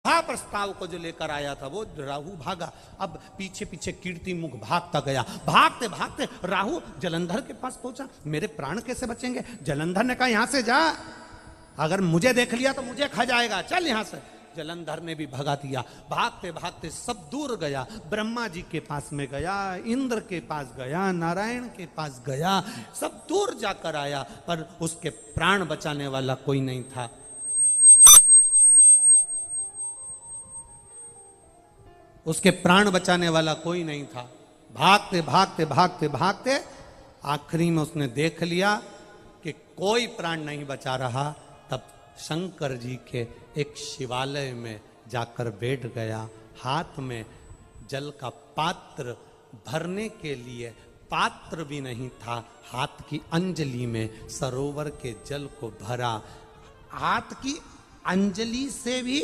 हाँ, प्रस्ताव को जो लेकर आया था वो राहु भागा। अब पीछे पीछे कीर्तिमुख भागता गया। भागते भागते राहु जलंधर के पास पहुंचा। मेरे प्राण कैसे बचेंगे? जलंधर ने कहा यहां से जा, अगर मुझे देख लिया तो मुझे खा जाएगा, चल यहां से। जलंधर ने भी भगा दिया। भागते भागते सब दूर गया। ब्रह्मा जी के पास में गया, इंद्र के पास गया, नारायण के पास गया, सब दूर जाकर आया, पर उसके प्राण बचाने वाला कोई नहीं था। उसके प्राण बचाने वाला कोई नहीं था। भागते भागते भागते भागते आखिरी में उसने देख लिया कि कोई प्राण नहीं बचा रहा। तब शंकर जी के एक शिवालय में जाकर बैठ गया। हाथ में जल का पात्र भरने के लिए पात्र भी नहीं था। हाथ की अंजलि में सरोवर के जल को भरा। हाथ की अंजलि से भी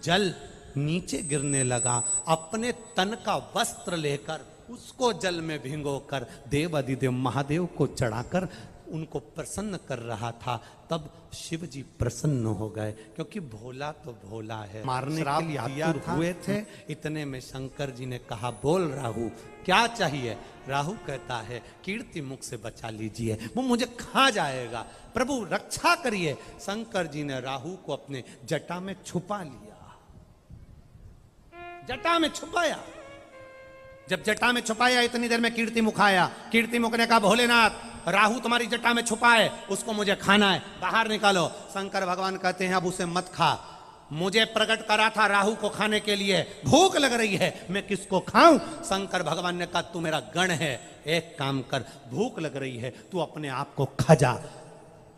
जल नीचे गिरने लगा। अपने तन का वस्त्र लेकर उसको जल में भिगोकर देव अधिदेव महादेव को चढ़ाकर उनको प्रसन्न कर रहा था। तब शिव जी प्रसन्न हो गए, क्योंकि भोला तो भोला है। मारने के लिए आतुर हुए थे। इतने में शंकर जी ने कहा, बोल राहु क्या चाहिए? राहु कहता है कीर्तिमुख से बचा लीजिए, वो मुझे खा जाएगा, प्रभु रक्षा करिए। शंकर जी ने राहु को अपने जटा में छुपा लिया। जटा में छुपाया। जब जटा में छुपाया इतनी देर में कीर्तिमुख आया। कीर्तिमुख ने कहा, भोलेनाथ राहु तुम्हारी जटा में छुपा है, उसको मुझे खाना है, बाहर निकालो। शंकर भगवान कहते हैं अब उसे मत खा, मुझे प्रकट करा था राहु को खाने के लिए, भूख लग रही है, मैं किसको खाऊं? शंकर भगवान ने कहा तू मेरा गण है, एक काम कर, भूख लग रही है तू अपने आप को खा जा।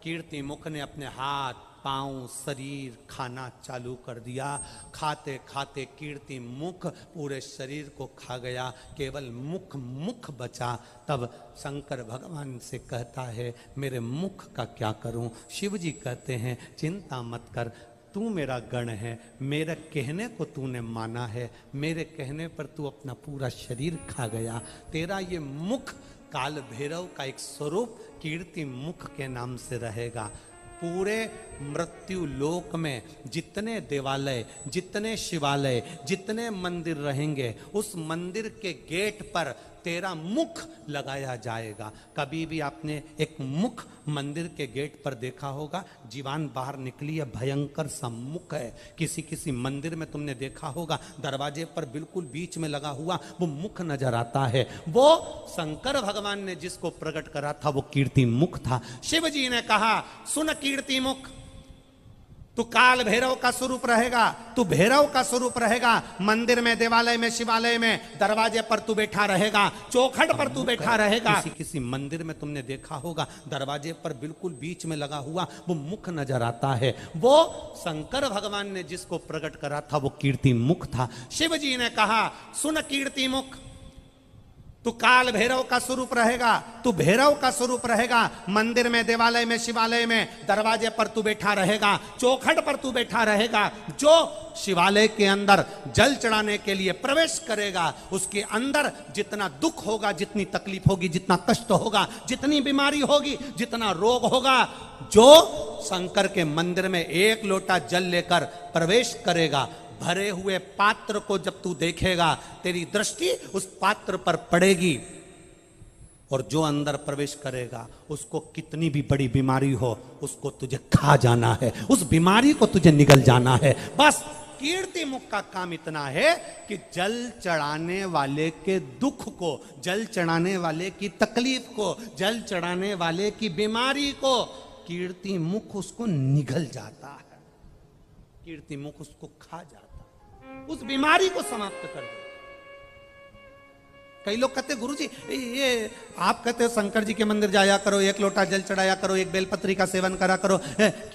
कीर्तिमुख ने अपने हाथ पांव शरीर खाना चालू कर दिया। खाते खाते कीर्तिमुख पूरे शरीर को खा गया, केवल मुख बचा। तब शंकर भगवान से कहता है मेरे मुख का क्या करूं? शिव जी कहते हैं चिंता मत कर, तू मेरा गण है, मेरे कहने को तूने माना है, मेरे कहने पर तू अपना पूरा शरीर खा गया। तेरा ये मुख काल भैरव का एक स्वरूप कीर्तिमुख के नाम से रहेगा। पूरे मृत्यु लोक में जितने देवालय, जितने शिवालय, जितने मंदिर रहेंगे, उस मंदिर के गेट पर तेरा मुख लगाया जाएगा। कभी भी आपने एक मुख मंदिर के गेट पर देखा होगा? जीवान बाहर निकली है, भयंकर सा मुख है। किसी किसी मंदिर में तुमने देखा होगा दरवाजे पर बिल्कुल बीच में लगा हुआ वो मुख नजर आता है। वो शंकर भगवान ने जिसको प्रकट करा था वो कीर्तिमुख था। शिव जी ने कहा सुन कीर्तिमुख, तू काल भैरव का स्वरूप रहेगा, तू भैरव का स्वरूप रहेगा। मंदिर में, देवालय में, शिवालय में, दरवाजे पर तू बैठा रहेगा, चौखट पर तू बैठा रहेगा। किसी मंदिर में तुमने देखा होगा दरवाजे पर बिल्कुल बीच में लगा हुआ वो मुख नजर आता है। वो शंकर भगवान ने जिसको प्रकट करा था वो कीर्तिमुख था। शिव जी ने कहा सुन कीर्तिमुख, तू काल भैरव का स्वरूप रहेगा, तू भैरव का स्वरूप रहेगा। मंदिर में, देवालय में, शिवालय में, दरवाजे पर तू बैठा रहेगा, चौखट पर तू बैठा रहेगा। जो शिवालय के अंदर जल चढ़ाने के लिए प्रवेश करेगा उसके अंदर जितना दुख होगा, जितनी तकलीफ होगी, जितना कष्ट होगा, जितनी बीमारी होगी, जितना रोग होगा, जो शंकर के मंदिर में एक लोटा जल लेकर प्रवेश करेगा, भरे हुए पात्र को जब तू देखेगा तेरी दृष्टि उस पात्र पर पड़ेगी, और जो अंदर प्रवेश करेगा उसको कितनी भी बड़ी बीमारी हो उसको तुझे खा जाना है, उस बीमारी को तुझे निगल जाना है। बस कीर्तिमुख का काम इतना है कि जल चढ़ाने वाले के दुख को, जल चढ़ाने वाले की तकलीफ को, जल चढ़ाने वाले की बीमारी को कीर्तिमुख उसको निगल जाता है, कीर्तिमुख उसको खा जाता है, उस बीमारी को समाप्त कर दे। कई लोग कहते गुरुजी ये आप कहते हो शंकर जी के मंदिर जाया करो, एक लोटा जल चढ़ाया करो, एक बेलपत्री का सेवन करा करो,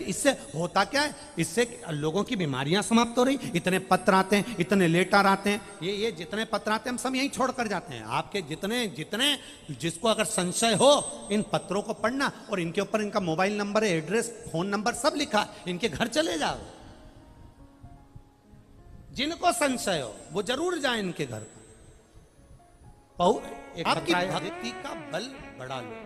इससे होता क्या है? इससे लोगों की बीमारियां समाप्त हो रही। इतने पत्र आते हैं, इतने लेटर आते हैं, ये जितने पत्र आते हैं हम सब यहीं छोड़ कर जाते हैं। आपके जितने जितने जिसको अगर संशय हो इन पत्रों को पढ़ना, और इनके ऊपर इनका mobile number, address, phone number सब लिखा, इनके घर चले जाओ। जिनको संशय हो वो जरूर जाए इनके घर पर। आपकी भक्ति का बल बढ़ा लो,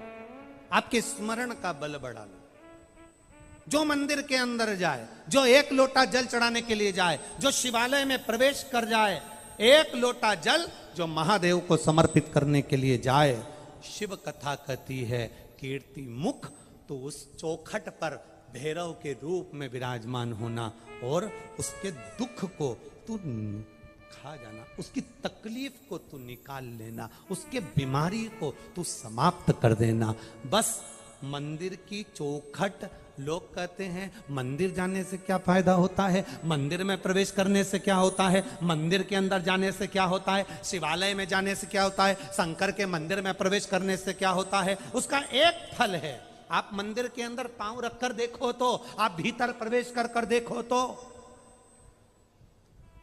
आपके स्मरण का बल बढ़ा लो। जो मंदिर के अंदर जाए, जो एक लोटा जल चढ़ाने के लिए जाए, जो शिवालय में प्रवेश कर जाए, एक लोटा जल जो महादेव को समर्पित करने के लिए जाए, शिव कथा कहती है कीर्ति मुख, तो उस चौखट पर भैरव के रूप में विराजमान होना और उसके दुख को तू खा जाना, उसकी तकलीफ को तू निकाल लेना, उसके बीमारी को तू समाप्त कर देना। बस मंदिर की चौखट, लोग कहते हैं मंदिर जाने से क्या फायदा होता है, मंदिर में प्रवेश करने से क्या होता है, मंदिर के अंदर जाने से क्या होता है, शिवालय में जाने से क्या होता है, शंकर के मंदिर में प्रवेश करने से क्या होता है। उसका एक फल है, आप मंदिर के अंदर पांव रखकर देखो तो, आप भीतर प्रवेश कर कर देखो तो।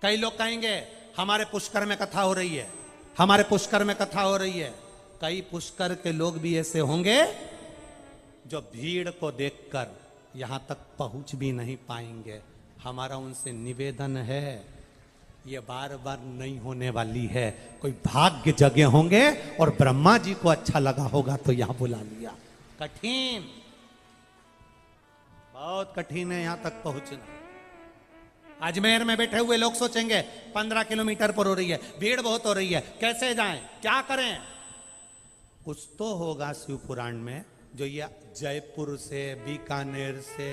कई लोग कहेंगे हमारे पुष्कर में कथा हो रही है, हमारे पुष्कर में कथा हो रही है। कई पुष्कर के लोग भी ऐसे होंगे जो भीड़ को देखकर यहां तक पहुंच भी नहीं पाएंगे। हमारा उनसे निवेदन है, ये बार बार नहीं होने वाली है, कोई भाग्य जगे होंगे और ब्रह्मा जी को अच्छा लगा होगा तो यहां बुला लिया। कठिन, बहुत कठिन है यहां तक पहुंचना। अजमेर में बैठे हुए लोग सोचेंगे 15 किलोमीटर पर हो रही है, भीड़ बहुत हो रही है, कैसे जाएं, क्या करें। कुछ तो होगा शिव पुराण में जो ये जयपुर से, बीकानेर से,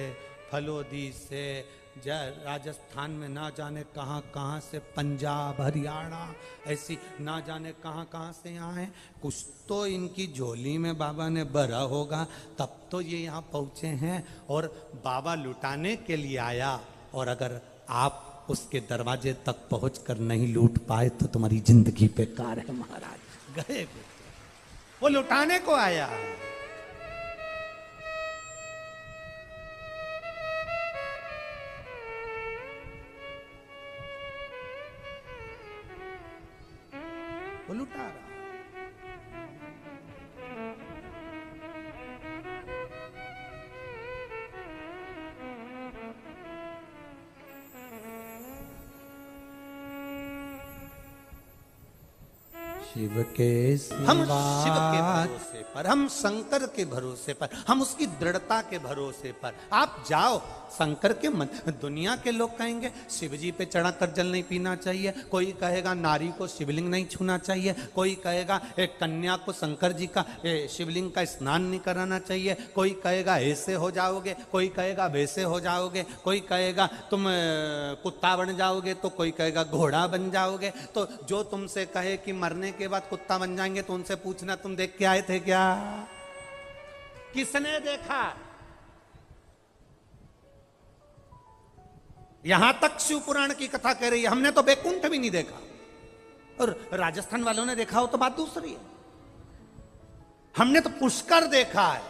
फलोदी से, राजस्थान में ना जाने कहाँ कहाँ से, पंजाब, हरियाणा, ऐसी ना जाने कहाँ कहाँ से यहाँ है। कुछ तो इनकी झोली में बाबा ने भरा होगा, तब तो ये यहाँ पहुँचे हैं। और बाबा लुटाने के लिए आया, और अगर आप उसके दरवाजे तक पहुँचकर नहीं लूट पाए तो तुम्हारी जिंदगी बेकार है महाराज। गए वो लुटाने को आया। वो लुटा रहा। शिव के हम शिव के भरोसे पर, हम शंकर के भरोसे पर, हम उसकी दृढ़ता के भरोसे पर आप जाओ। शंकर के मन, दुनिया के लोग कहेंगे शिव जी पे चढ़ाकर जल नहीं पीना चाहिए, कोई कहेगा नारी को शिवलिंग नहीं छूना चाहिए, कोई कहेगा एक कन्या को शंकर जी का शिवलिंग का स्नान नहीं कराना चाहिए, कोई कहेगा ऐसे हो जाओगे, कोई कहेगा वैसे हो जाओगे, कोई कहेगा तुम कुत्ता बन जाओगे, तो कोई कहेगा घोड़ा बन जाओगे। तो जो तुमसे कहे कि मरने के बाद कुत्ता बन जाएंगे तो उनसे पूछना तुम देख के आए थे क्या? किसने देखा? यहां तक शिव पुराण की कथा कह रही है, हमने तो बैकुंठ भी नहीं देखा, और राजस्थान वालों ने देखा हो तो बात दूसरी है। हमने तो पुष्कर देखा है,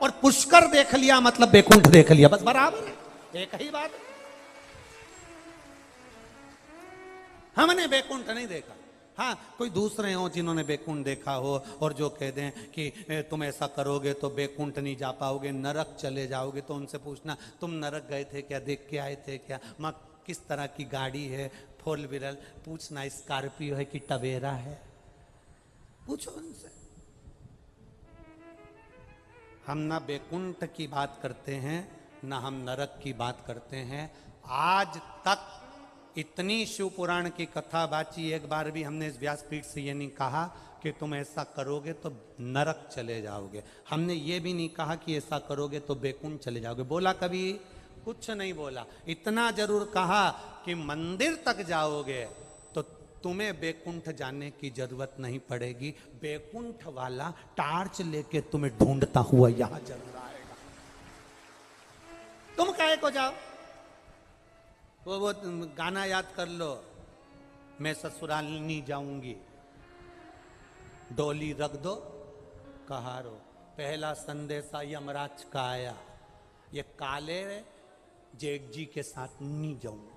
और पुष्कर देख लिया मतलब बैकुंठ देख लिया, बस बराबर है, एक ही बात है। हमने बैकुंठ नहीं देखा। हाँ, कोई दूसरे हो जिन्होंने बैकुंठ देखा हो और जो कह दें कि तुम ऐसा करोगे तो बैकुंठ नहीं जा पाओगे, नरक चले जाओगे, तो उनसे पूछना तुम नरक गए थे क्या, देख के आए थे क्या, माँ किस तरह की गाड़ी है, फोर व्हीलर, पूछना स्कॉर्पियो है कि टवेरा है, पूछो उनसे। हम ना बैकुंठ की बात करते हैं, ना हम नरक की बात करते हैं। आज तक इतनी शिव पुराण की कथा बाची, एक बार भी हमने इस व्यासपीठ से ये नहीं कहा कि तुम ऐसा करोगे तो नरक चले जाओगे। हमने ये भी नहीं कहा कि ऐसा करोगे तो बैकुंठ चले जाओगे। बोला कभी? कुछ नहीं बोला। इतना जरूर कहा कि मंदिर तक जाओगे तो तुम्हें बैकुंठ जाने की जरूरत नहीं पड़ेगी, बैकुंठ वाला टार्च लेके तुम्हें ढूंढता हुआ यहां जरूर आएगा। तुम काहे को जाओ? वो गाना याद कर लो, मैं ससुराल नहीं जाऊंगी, डोली रख दो कहारो, पहला संदेशा यमराज का आया, ये काले जेठ जी के साथ नहीं जाऊंगा।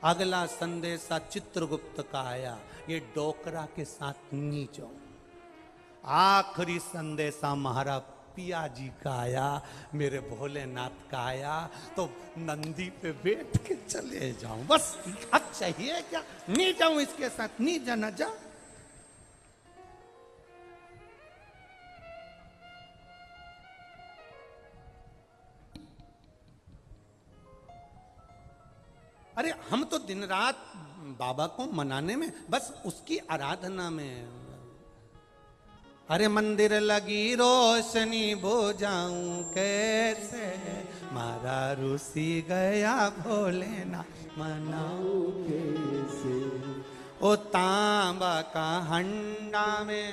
अगला संदेशा चित्रगुप्त का आया, ये डोकरा के साथ नहीं जाऊंगा। आखिरी संदेशा महाराज पिया जी का आया, मेरे भोलेनाथ का आया, तो नंदी पे बैठ के चले जाऊं, बस हक चाहिए क्या? नहीं जाऊं इसके साथ, नहीं जाना, जा। हम तो दिन रात बाबा को मनाने में, बस उसकी आराधना में। अरे मंदिर लगी रोशनी बुझाऊं कैसे, मारा रूसी गया भोलेनाथ मनाऊं कैसे। ओ तांबा का हंडा में,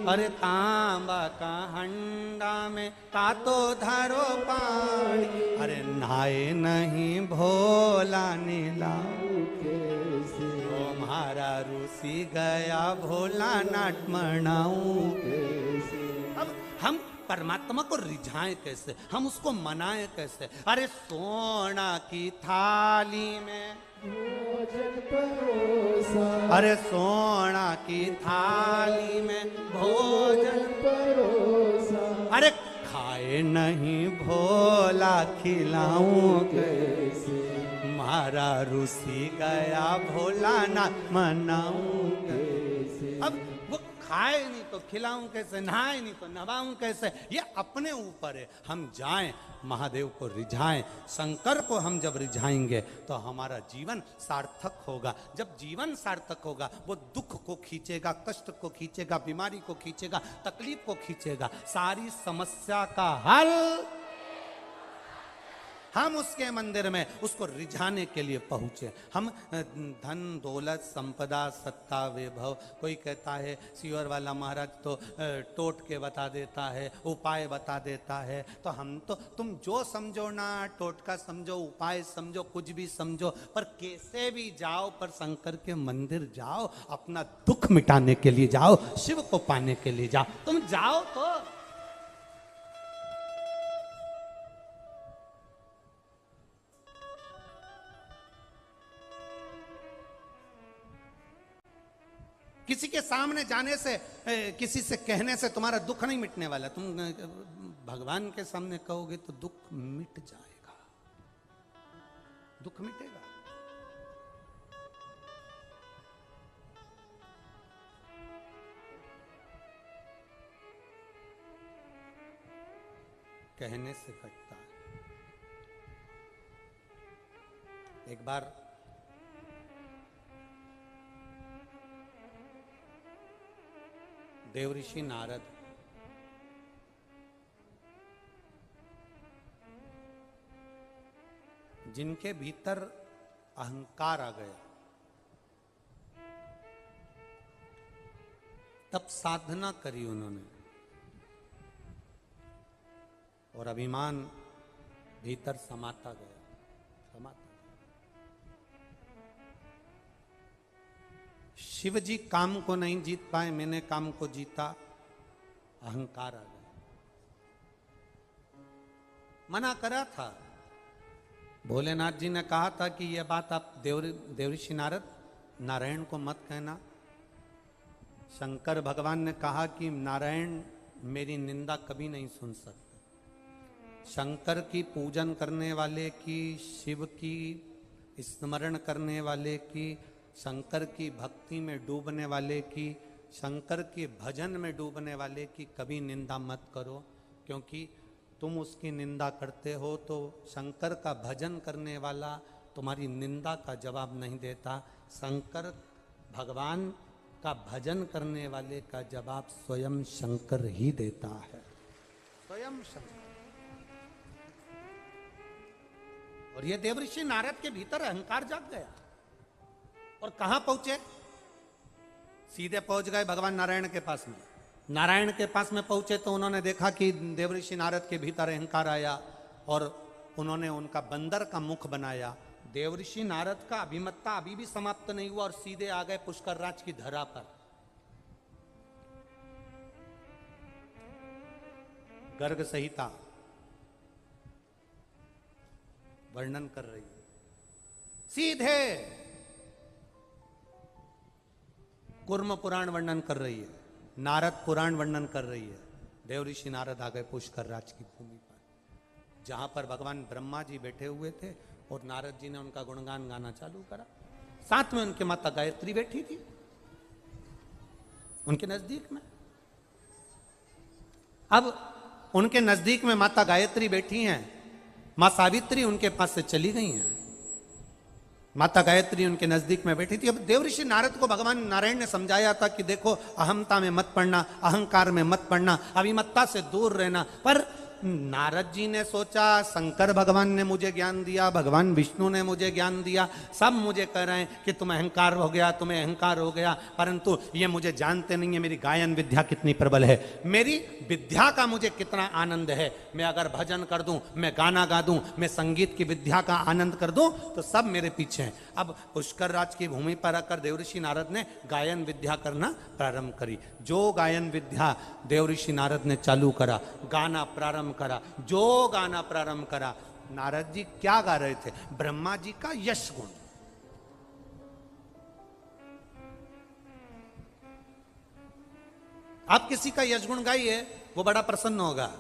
अरे तांबा का हंडा में तातो धरो पानी, अरे नहाए नहीं भोला नीलाऊ कैसे। ओ मारा रूसी गया भोला नाट मनाऊं कैसे। अब हम परमात्मा को रिझाएं कैसे, हम उसको मनाएं कैसे। अरे सोना की थाली में भोजन परोसा, अरे सोना की थाली में भोजन परोसा, अरे खाए नहीं भोला खिलाऊं कैसे, मारा रूसी गया भोला ना मनाऊं कैसे। अब वो खाए नहीं तो खिलाऊं कैसे, नहाए नहीं तो नहवाऊं कैसे, ये अपने ऊपर है। हम जाएं महादेव को रिझाएं, शंकर को हम जब रिझाएंगे तो हमारा जीवन सार्थक होगा। जब जीवन सार्थक होगा वो दुख को खींचेगा, कष्ट को खींचेगा, बीमारी को खींचेगा, तकलीफ को खींचेगा, सारी समस्या का हल हम उसके मंदिर में उसको रिझाने के लिए पहुंचे। हम धन दौलत संपदा सत्ता वैभव, कोई कहता है सीवर वाला महाराज तो टोट के बता देता है, उपाय बता देता है, तो हम तो तुम जो समझो ना, टोटका समझो, उपाय समझो, कुछ भी समझो, पर कैसे भी जाओ, पर शंकर के मंदिर जाओ, अपना दुख मिटाने के लिए जाओ, शिव को पाने के लिए जाओ। तुम जाओ तो किसी के सामने जाने से, किसी से कहने से तुम्हारा दुख नहीं मिटने वाला। तुम भगवान के सामने कहोगे तो दुख मिट जाएगा, दुख मिटेगा। कहने से घटता है। एक बार देवऋषि नारद जिनके भीतर अहंकार आ गया, तब साधना करी उन्होंने और अभिमान भीतर समाता गया, समाता। शिव जी काम को नहीं जीत पाए, मैंने काम को जीता, अहंकार आ गया। मना करा था, भोलेनाथ जी ने कहा था कि यह बात आप देवऋषि नारद नारायण को मत कहना। शंकर भगवान ने कहा कि नारायण मेरी निंदा कभी नहीं सुन सकते। शंकर की पूजन करने वाले की, शिव की स्मरण करने वाले की, शंकर की भक्ति में डूबने वाले की, शंकर के भजन में डूबने वाले की कभी निंदा मत करो, क्योंकि तुम उसकी निंदा करते हो तो शंकर का भजन करने वाला तुम्हारी निंदा का जवाब नहीं देता। शंकर भगवान का भजन करने वाले का जवाब स्वयं शंकर ही देता है, स्वयं शंकर। और ये देवऋषि नारद के भीतर अहंकार जाग गया और कहां पहुंचे, सीधे पहुंच गए भगवान नारायण के पास में। नारायण के पास में पहुंचे तो उन्होंने देखा कि देवऋषि नारद के भीतर अहंकार आया और उन्होंने उनका बंदर का मुख बनाया। देवऋषि नारद का अभिमत्ता अभी भी समाप्त नहीं हुआ और सीधे आ गए पुष्कर राज की धरा पर। गर्ग संहिता वर्णन कर रही है, सीधे कुर्म पुराण वर्णन कर रही है, नारद पुराण वर्णन कर रही है। देवऋषि नारद आ गए पुष्कर राज की भूमि पर, जहां पर भगवान ब्रह्मा जी बैठे हुए थे और नारद जी ने उनका गुणगान गाना चालू करा। साथ में उनके माता गायत्री बैठी थी उनके नजदीक में। अब उनके नजदीक में माता गायत्री बैठी हैं, मां सावित्री उनके पास से चली गई हैं, माता गायत्री उनके नजदीक में बैठी थी। अब देवऋषि नारद को भगवान नारायण ने समझाया था कि देखो अहमता में मत पड़ना, अहंकार में मत पड़ना, अभिमत्ता से दूर रहना। पर नारद जी ने सोचा शंकर भगवान ने मुझे ज्ञान दिया, भगवान विष्णु ने मुझे ज्ञान दिया, सब मुझे कह रहे हैं कि तुम्हें अहंकार हो गया, तुम्हें अहंकार हो गया, परंतु ये मुझे जानते नहीं है मेरी गायन विद्या कितनी प्रबल है, मेरी विद्या का मुझे कितना आनंद है। मैं अगर भजन कर दूं, मैं गाना गा दूं, मैं संगीत की विद्या का आनंद कर दूं तो सब मेरे पीछे हैं। अब पुष्कर राज की भूमि पर आकर देवऋषि नारद ने गायन विद्या करना प्रारंभ करी। जो गायन विद्या देवऋषि नारद ने चालू करा, गाना प्रारंभ करा, जो गाना प्रारंभ करा, नारद जी क्या गा रहे थे? ब्रह्मा जी का यश गुण। आप किसी का यश गुण गाइए, वो बड़ा प्रसन्न होगा।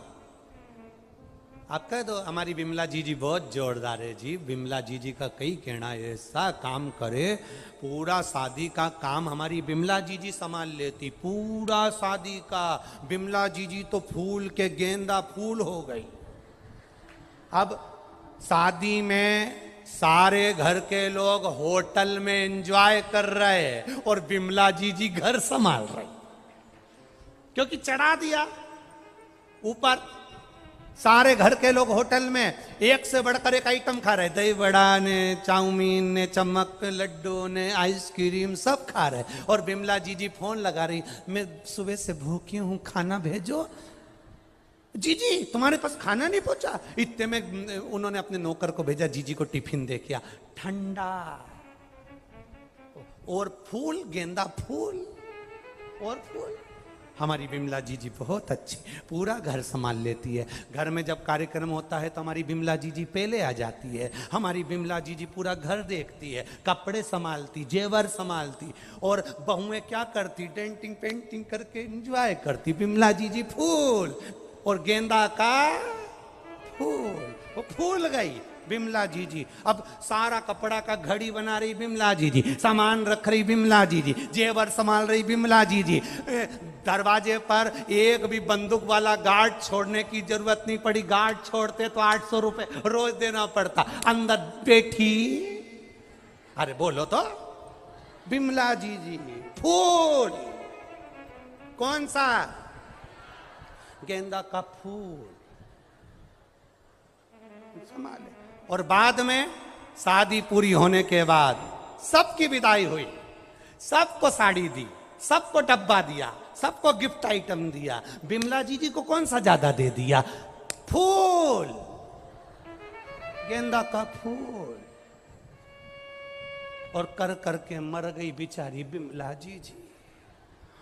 आप कह दो हमारी बिमला जी बहुत जोरदार है जी, बिमला जी का कई कहना ऐसा काम करे, पूरा शादी का काम हमारी बिमला जी संभाल लेती, पूरा शादी का। बिमला जी तो फूल के गेंदा फूल हो गई। अब शादी में सारे घर के लोग होटल में एंजॉय कर रहे हैं और बिमला जी घर संभाल रही, क्योंकि चढ़ा दिया ऊपर। सारे घर के लोग होटल में एक से बढ़कर एक आइटम खा रहे, दही बड़ा ने, चाउमीन ने, चमक लड्डू ने, आइसक्रीम सब खा रहे, और बिमला जी फोन लगा रही, मैं सुबह से भूखी हूं, खाना भेजो। जी तुम्हारे पास खाना नहीं पहुंचा? इतने में उन्होंने अपने नौकर को भेजा, जीजी को टिफिन दे किया, ठंडा और फूल, गेंदा फूल और फूल। हमारी बिमला जी बहुत अच्छी, पूरा घर संभाल लेती है। घर में जब कार्यक्रम होता है तो हमारी बिमला जी पहले आ जाती है। हमारी बिमला जी पूरा घर देखती है, कपड़े संभालती, जेवर संभालती, और बहुएं क्या करती? डेंटिंग पेंटिंग करके एंजॉय करती। बिमला जी फूल और गेंदा का फूल, वो फूल गई बिमला जी। अब सारा कपड़ा का घड़ी बना रही बिमला जी, सामान रख रही बिमला जी, जेवर संभाल रही बिमला जी। दरवाजे पर एक भी बंदूक वाला गार्ड छोड़ने की जरूरत नहीं पड़ी, गार्ड छोड़ते तो 800 रुपए रोज देना पड़ता। अंदर बैठी, अरे बोलो तो, बिमला जी फूल। कौन सा? गेंदा का फूल संभाले। और बाद में शादी पूरी होने के बाद सबकी विदाई हुई, सबको साड़ी दी, सबको डब्बा दिया, सबको गिफ्ट आइटम दिया। बिमला जी को कौन सा ज्यादा दे दिया? फूल, गेंदा का फूल। और कर करके मर गई बेचारी बिमला जी।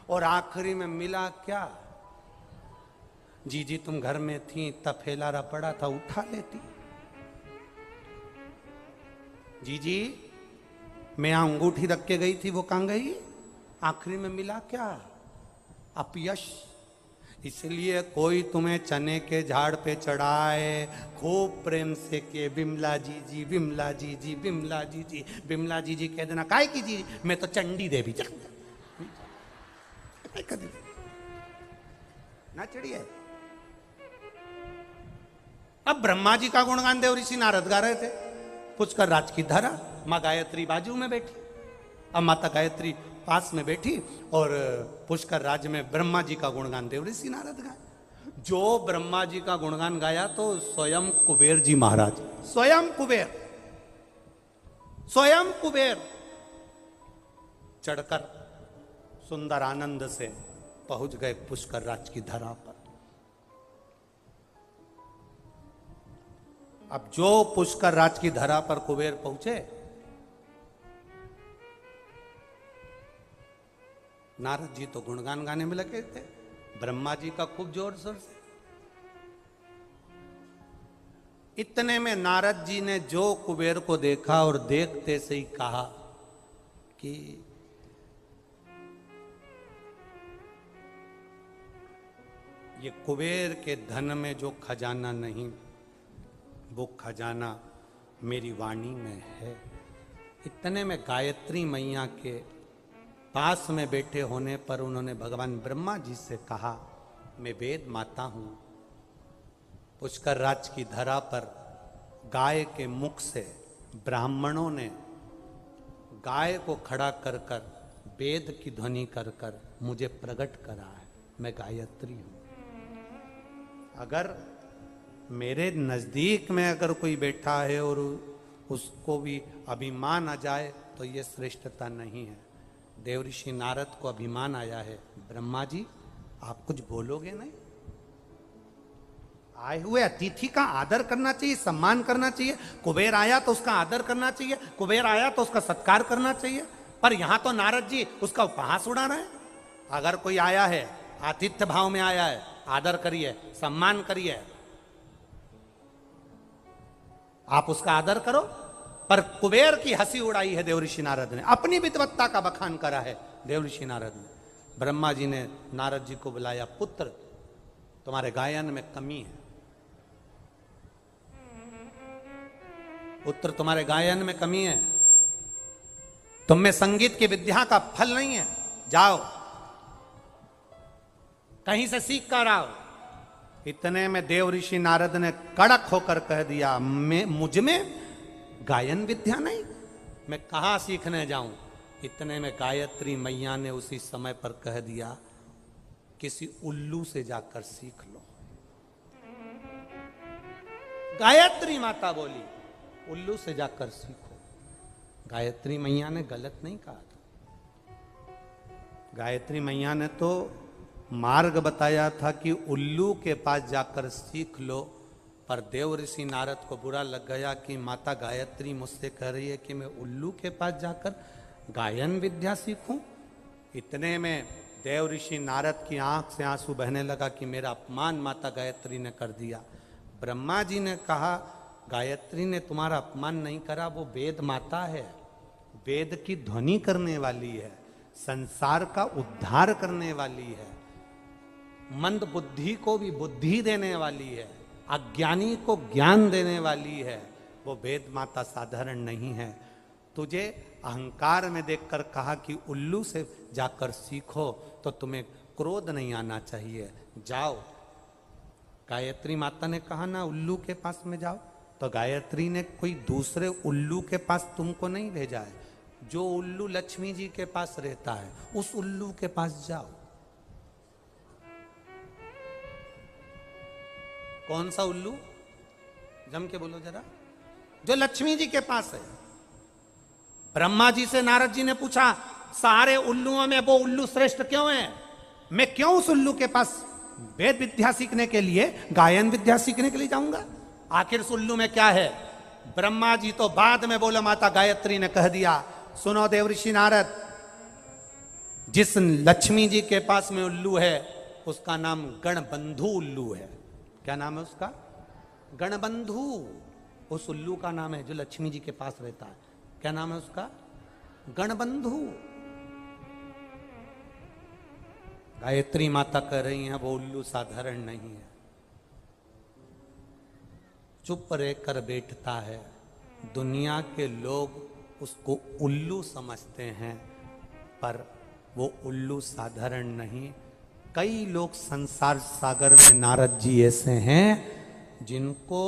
और आखिरी में मिला क्या? जी तुम घर में थी तब फैलारा पड़ा था, उठा लेती। जी मैं अंगूठी रख के गई थी, वो कहां गई? आखिरी में मिला क्या? अपयश। इसलिए कोई तुम्हें चने के झाड़ पे चढ़ाए, खूब प्रेम से के बिमला जी, बिमला जी, बिमला जी। बिमला जी कह देना, काय की जी, मैं तो चंडी देवी ना चढ़िए। अब ब्रह्मा जी का गुणगान देवऋषि नारद गा रहे थे, पुष्कर राज की धरा, माँ गायत्री बाजू में बैठी। अब माता गायत्री पास में बैठी और पुष्कर राज में ब्रह्मा जी का गुणगान देवऋषि नारद गाया। जो ब्रह्मा जी का गुणगान गाया तो स्वयं कुबेर जी महाराज, स्वयं कुबेर चढ़कर सुंदर आनंद से पहुंच गए पुष्कर राज की धरा पर। अब जो पुष्कर राज की धरा पर कुबेर पहुंचे, नारद जी तो गुणगान गाने में लगे थे, ब्रह्मा जी का खूब जोर शोर से। इतने में नारद जी ने जो कुबेर को देखा और देखते से ही कहा कि ये कुबेर के धन में जो खजाना नहीं, वो खजाना मेरी वाणी में है। इतने में गायत्री मैया के पास में बैठे होने पर उन्होंने भगवान ब्रह्मा जी से कहा, मैं वेद माता हूं, पुष्कर राज की धरा पर गाय के मुख से ब्राह्मणों ने गाय को खड़ा कर कर वेद की ध्वनि कर कर मुझे प्रकट करा है, मैं गायत्री हूं। अगर मेरे नजदीक में अगर कोई बैठा है और उसको भी अभिमान आ जाए तो ये श्रेष्ठता नहीं है। देवऋषि नारद को अभिमान आया है, ब्रह्मा जी आप कुछ बोलोगे नहीं? आए हुए अतिथि का आदर करना चाहिए, सम्मान करना चाहिए। कुबेर आया तो उसका आदर करना चाहिए, कुबेर आया तो उसका सत्कार करना चाहिए। पर यहां तो नारद जी उसका उपहास उड़ा रहे हैं। अगर कोई आया है, आतिथ्य भाव में आया है, आदर करिए, सम्मान करिए, आप उसका आदर करो। पर कुबेर की हंसी उड़ाई है देवऋषि नारद ने, अपनी विद्वत्ता का बखान करा है देवऋषि नारद ने। ब्रह्मा जी ने नारद जी को बुलाया, पुत्र तुम्हारे गायन में कमी है, पुत्र तुम्हारे गायन में कमी है, तुम में संगीत की विद्या का फल नहीं है, जाओ कहीं से सीख कर आओ। इतने में देवऋषि नारद ने कड़क होकर कह दिया, मुझ में गायन विद्या नहीं, मैं कहां सीखने जाऊं। इतने में गायत्री मैया ने उसी समय पर कह दिया, किसी उल्लू से जाकर सीख लो। गायत्री माता बोली, उल्लू से जाकर सीखो। गायत्री मैया ने गलत नहीं कहा था। गायत्री मैया ने तो मार्ग बताया था कि उल्लू के पास जाकर सीख लो। पर देवऋषि नारद को बुरा लग गया कि माता गायत्री मुझसे कह रही है कि मैं उल्लू के पास जाकर गायन विद्या सीखूं। इतने में देवऋषि नारद की आंख से आंसू बहने लगा कि मेरा अपमान माता गायत्री ने कर दिया। ब्रह्मा जी ने कहा, गायत्री ने तुम्हारा अपमान नहीं करा, वो वेद माता है, वेद की ध्वनि करने वाली है, संसार का उद्धार करने वाली है, मंद बुद्धि को भी बुद्धि देने वाली है, अज्ञानी को ज्ञान देने वाली है। वो वेद माता साधारण नहीं है। तुझे अहंकार में देखकर कहा कि उल्लू से जाकर सीखो तो तुम्हें क्रोध नहीं आना चाहिए, जाओ। गायत्री माता ने कहा ना उल्लू के पास में जाओ, तो गायत्री ने कोई दूसरे उल्लू के पास तुमको नहीं भेजा है। जो उल्लू लक्ष्मी जी के पास रहता है उस उल्लू के पास जाओ। कौन सा उल्लू? जम के बोलो जरा। जो लक्ष्मी जी के पास है। ब्रह्मा जी से नारद जी ने पूछा, सारे उल्लुओं में वो उल्लू श्रेष्ठ क्यों है? मैं क्यों उस उल्लू के पास वेद विद्या सीखने के लिए, गायन विद्या सीखने के लिए जाऊंगा? आखिर उस उल्लू में क्या है? ब्रह्मा जी तो बाद में बोला, माता गायत्री ने कह दिया, सुनो देवऋषि नारद, जिस लक्ष्मी जी के पास में उल्लू है उसका नाम गणबंधु उल्लू है। क्या नाम है उसका? गणबंधु। उस उल्लू का नाम है जो लक्ष्मी जी के पास रहता है। क्या नाम है उसका? गणबंधु। गायत्री माता कह रही हैं वो उल्लू साधारण नहीं है, चुप रहकर बैठता है। दुनिया के लोग उसको उल्लू समझते हैं, पर वो उल्लू साधारण नहीं। कई लोग संसार सागर में नारद जी ऐसे हैं जिनको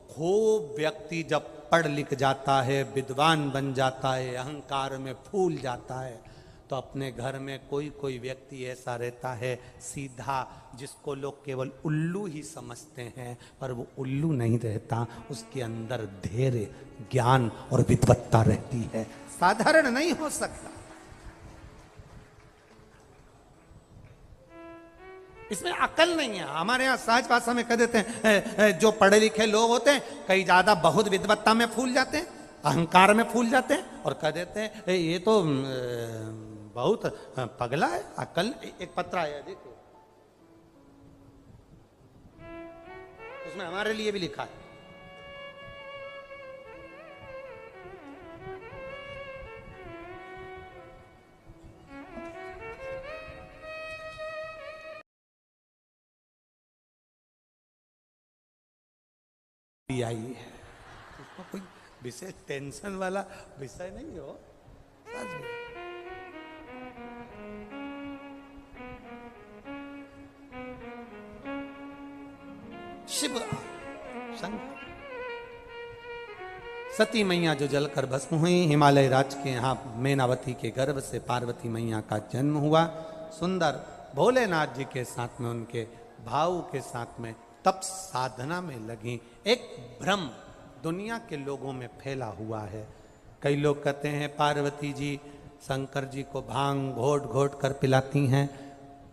खूब व्यक्ति जब पढ़ लिख जाता है, विद्वान बन जाता है, अहंकार में फूल जाता है, तो अपने घर में कोई कोई व्यक्ति ऐसा रहता है सीधा, जिसको लोग केवल उल्लू ही समझते हैं, पर वो उल्लू नहीं रहता, उसके अंदर धैर्य, ज्ञान और विद्वत्ता रहती है, साधारण नहीं हो सकता। इसमें अकल नहीं है। हमारे यहाँ सहज भाषा में कह देते हैं, जो पढ़े लिखे लोग होते हैं कई ज्यादा बहुत विद्वत्ता में फूल जाते हैं, अहंकार में फूल जाते हैं, और कह देते हैं ये तो बहुत पगला है, अकल। एक पत्र आया देखो, उसमें हमारे लिए भी लिखा है, आई है। उसको कोई विशेष टेंशन वाला विषय नहीं हो, सच में। शिव शंकर सती मैया जो जलकर भस्म हुई, हिमालय राज के यहाँ मैनावती के गर्भ से पार्वती मैया का जन्म हुआ। सुंदर भोलेनाथ जी के साथ में, उनके भाव के साथ में तप साधना में लगी। एक भ्रम दुनिया के लोगों में फैला हुआ है। कई लोग कहते हैं पार्वती जी शंकर जी को भांग घोट घोट कर पिलाती हैं।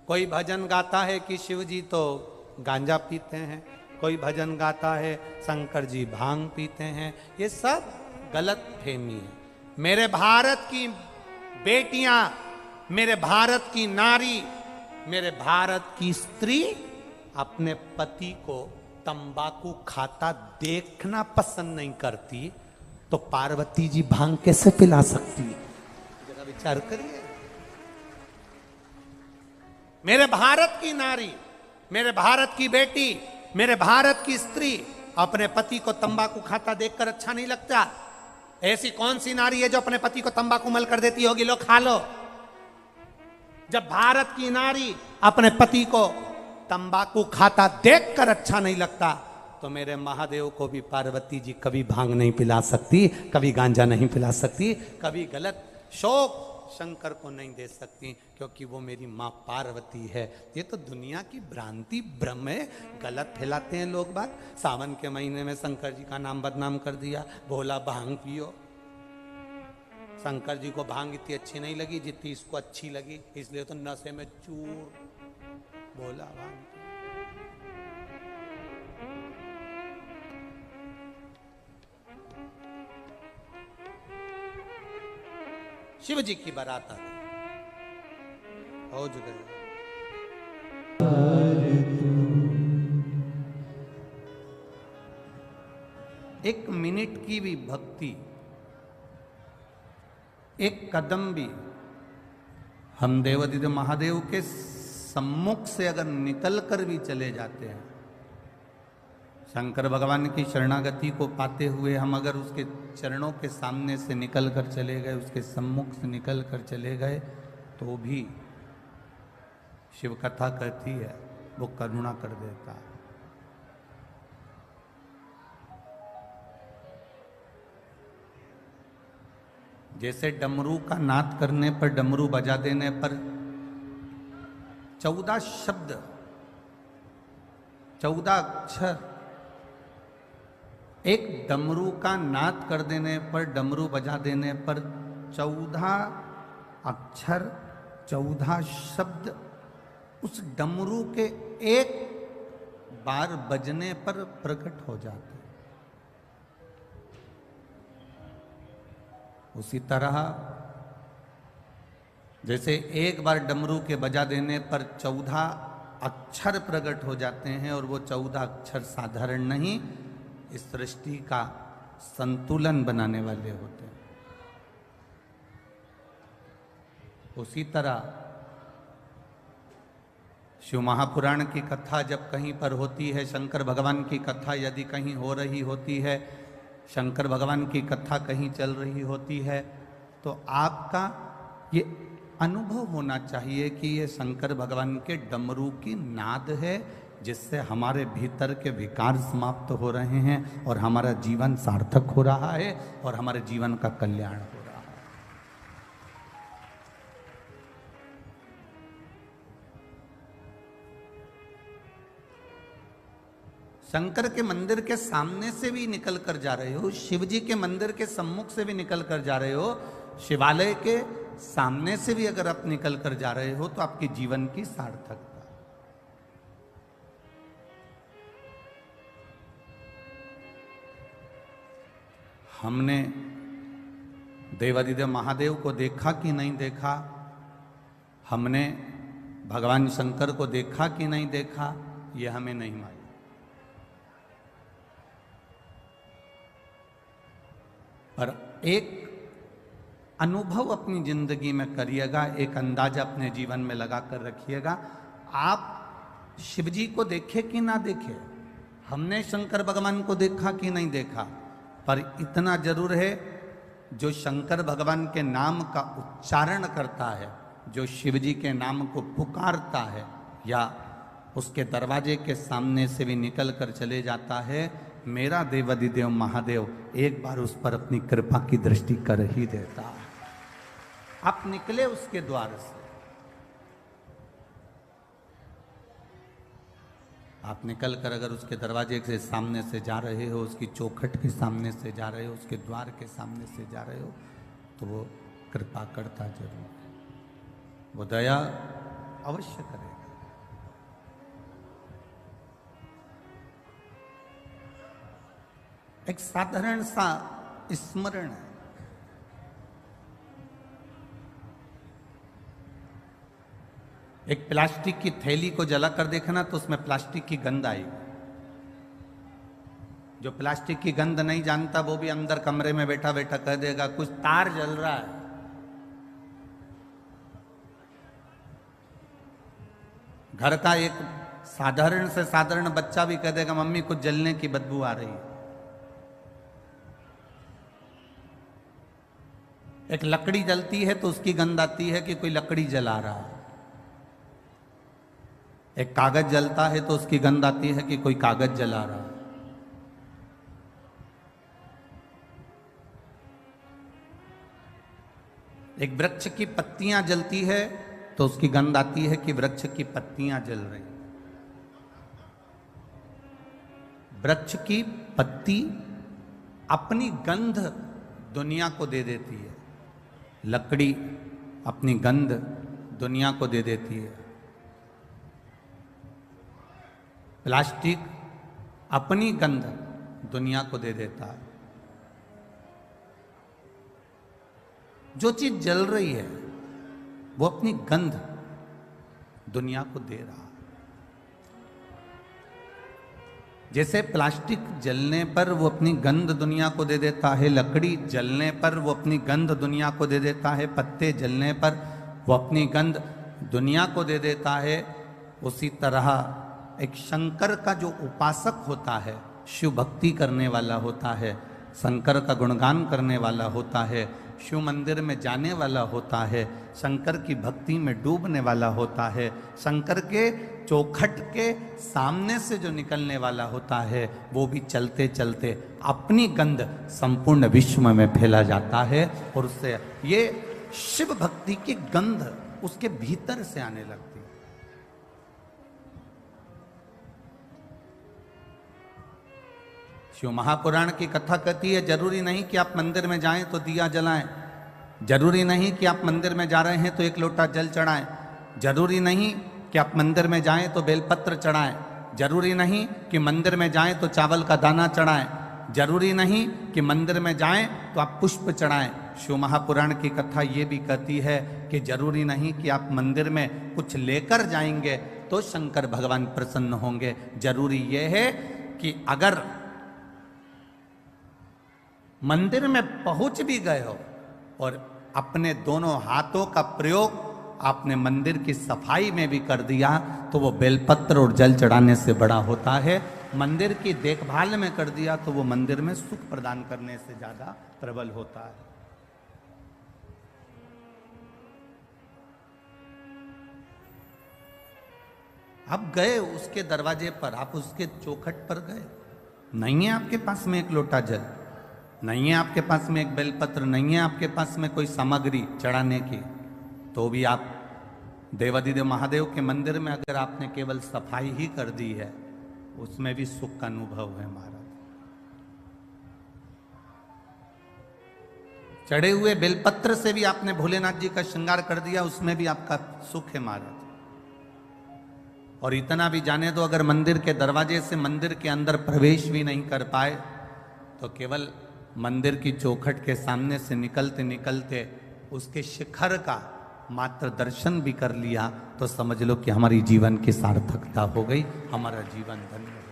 कोई भजन गाता है कि शिव जी तो गांजा पीते हैं, कोई भजन गाता है शंकर जी भांग पीते हैं। ये सब गलत फहमी है। मेरे भारत की बेटियां, मेरे भारत की नारी, मेरे भारत की स्त्री अपने पति को तंबाकू खाता देखना पसंद नहीं करती, तो पार्वती जी भांग कैसे पिला सकती है? जरा विचार करिए। मेरे भारत की नारी, मेरे भारत की बेटी, मेरे भारत की स्त्री अपने पति को तंबाकू खाता देखकर अच्छा नहीं लगता। ऐसी कौन सी नारी है जो अपने पति को तंबाकू मल कर देती होगी, लो खा लो। जब भारत की नारी अपने पति को तंबाकू खाता देखकर अच्छा नहीं लगता, तो मेरे महादेव को भी पार्वती जी कभी भांग नहीं पिला सकती, कभी गांजा नहीं पिला सकती, कभी गलत शौक शंकर को नहीं दे सकती, क्योंकि वो मेरी माँ पार्वती है। ये तो दुनिया की भ्रांति भ्रम है, गलत फैलाते हैं लोग बात। सावन के महीने में शंकर जी का नाम बदनाम कर दिया, भोला भांग पियो। शंकर जी को भांग इतनी अच्छी नहीं लगी जितनी इसको अच्छी लगी, इसलिए तो नशे में चूर भोला भांग। शिव जी की बारात आ गई। हो जुगे एक मिनट की भी भक्ति, एक कदम भी हम देवादिदेव महादेव के सम्मुख से अगर निकल कर भी चले जाते हैं, शंकर भगवान की शरणागति को पाते हुए हम अगर उसके चरणों के सामने से निकल कर चले गए, उसके सम्मुख से निकल कर चले गए, तो भी शिव कथा कहती है वो करुणा कर देता है। जैसे डमरू का नाद करने पर, डमरू बजा देने पर 14 शब्द, 14 अक्षर, एक डमरू का नाद कर देने पर, डमरू बजा देने पर 14 अक्षर, 14 शब्द उस डमरू के एक बार बजने पर प्रकट हो जाते। उसी तरह जैसे एक बार डमरू के बजा देने पर 14 अक्षर प्रकट हो जाते हैं, और वो 14 अक्षर साधारण नहीं, इस सृष्टि का संतुलन बनाने वाले होते हैं। उसी तरह शिव महापुराण की कथा जब कहीं पर होती है, शंकर भगवान की कथा यदि कहीं हो रही होती है, शंकर भगवान की कथा कहीं चल रही होती है, तो आपका ये अनुभव होना चाहिए कि ये शंकर भगवान के डमरू की नाद है, जिससे हमारे भीतर के विकार समाप्त हो रहे हैं और हमारा जीवन सार्थक हो रहा है और हमारे जीवन का कल्याण हो रहा है। शंकर के मंदिर के सामने से भी निकल कर जा रहे हो, शिव जी के मंदिर के सम्मुख से भी निकल कर जा रहे हो, शिवालय के सामने से भी अगर आप निकल कर जा रहे हो, तो आपके जीवन की सार्थकता। हमने देवादिदेव महादेव को देखा कि नहीं देखा, हमने भगवान शंकर को देखा कि नहीं देखा, यह हमें नहीं मालूम। पर एक अनुभव अपनी जिंदगी में करिएगा, एक अंदाजा अपने जीवन में लगा कर रखिएगा। आप शिव जी को देखे कि ना देखे, हमने शंकर भगवान को देखा कि नहीं देखा, पर इतना जरूर है, जो शंकर भगवान के नाम का उच्चारण करता है, जो शिव जी के नाम को पुकारता है, या उसके दरवाजे के सामने से भी निकल कर चले जाता है, मेरा देवादिदेव महादेव एक बार उस पर अपनी कृपा की दृष्टि कर ही देता है। आप निकले उसके द्वार से, आप निकल कर अगर उसके दरवाजे के सामने से जा रहे हो, उसकी चौखट के सामने से जा रहे हो, उसके द्वार के सामने से जा रहे हो, तो वो कृपा करता जरूर है, वो दया अवश्य करेगा। एक साधारण सा स्मरण है, एक प्लास्टिक की थैली को जलाकर देखना तो उसमें प्लास्टिक की गंध आएगी। जो प्लास्टिक की गंध नहीं जानता वो भी अंदर कमरे में बैठा बैठा कह देगा कुछ तार जल रहा है। घर का एक साधारण से साधारण बच्चा भी कह देगा मम्मी कुछ जलने की बदबू आ रही है। एक लकड़ी जलती है तो उसकी गंध आती है कि कोई लकड़ी जला रहा है। एक कागज जलता है तो उसकी गंध आती है कि कोई कागज जला रहा है। एक वृक्ष की पत्तियां जलती है तो उसकी गंध आती है कि वृक्ष की पत्तियां जल रही। वृक्ष की पत्ती अपनी गंध दुनिया को दे देती है, लकड़ी अपनी गंध दुनिया को दे देती है, प्लास्टिक अपनी गंध दुनिया को दे देता है। जो चीज जल रही है वो अपनी गंध दुनिया को दे रहा है। जैसे प्लास्टिक जलने पर वो अपनी गंध दुनिया को दे देता है, लकड़ी जलने पर वो अपनी गंध दुनिया को दे देता है, पत्ते जलने पर वो अपनी गंध दुनिया को दे देता है, उसी तरह एक शंकर का जो उपासक होता है, शिव भक्ति करने वाला होता है, शंकर का गुणगान करने वाला होता है, शिव मंदिर में जाने वाला होता है, शंकर की भक्ति में डूबने वाला होता है, शंकर के चौखट के सामने से जो निकलने वाला होता है, वो भी चलते चलते अपनी गंध संपूर्ण विश्व में फैला जाता है और उससे ये शिव भक्ति की गंध उसके भीतर से आने लगती है। शिव महापुराण की कथा कहती है जरूरी नहीं कि आप मंदिर में जाएं तो दिया जलाएं, जरूरी नहीं कि आप मंदिर में जा रहे हैं तो एक लोटा जल चढ़ाएं, जरूरी नहीं कि आप मंदिर में जाएं तो बेलपत्र चढ़ाएं, जरूरी नहीं कि मंदिर में जाएं तो चावल का दाना चढ़ाएं, जरूरी नहीं कि मंदिर में जाएं तो आप पुष्प चढ़ाएं। शिव महापुराण की कथा ये भी कहती है कि जरूरी नहीं कि आप मंदिर में कुछ लेकर जाएंगे तो शंकर भगवान प्रसन्न होंगे। जरूरी यह है कि अगर मंदिर में पहुंच भी गए हो और अपने दोनों हाथों का प्रयोग आपने मंदिर की सफाई में भी कर दिया तो वो बेलपत्र और जल चढ़ाने से बड़ा होता है। मंदिर की देखभाल में कर दिया तो वो मंदिर में सुख प्रदान करने से ज्यादा प्रबल होता है। आप गए उसके दरवाजे पर, आप उसके चौखट पर गए, नहीं है आपके पास में एक लोटा जल, नहीं है आपके पास में एक बेलपत्र, नहीं है आपके पास में कोई सामग्री चढ़ाने की, तो भी आप देवादिदेव महादेव के मंदिर में अगर आपने केवल सफाई ही कर दी है उसमें भी सुख का अनुभव है महाराज। चढ़े हुए बेलपत्र से भी आपने भोलेनाथ जी का श्रृंगार कर दिया, उसमें भी आपका सुख है महाराज। और इतना भी जाने दो, अगर मंदिर के दरवाजे से मंदिर के अंदर प्रवेश भी नहीं कर पाए तो केवल मंदिर की चौखट के सामने से निकलते निकलते उसके शिखर का मात्र दर्शन भी कर लिया तो समझ लो कि हमारी जीवन की सार्थकता हो गई, हमारा जीवन धन्य हो गया।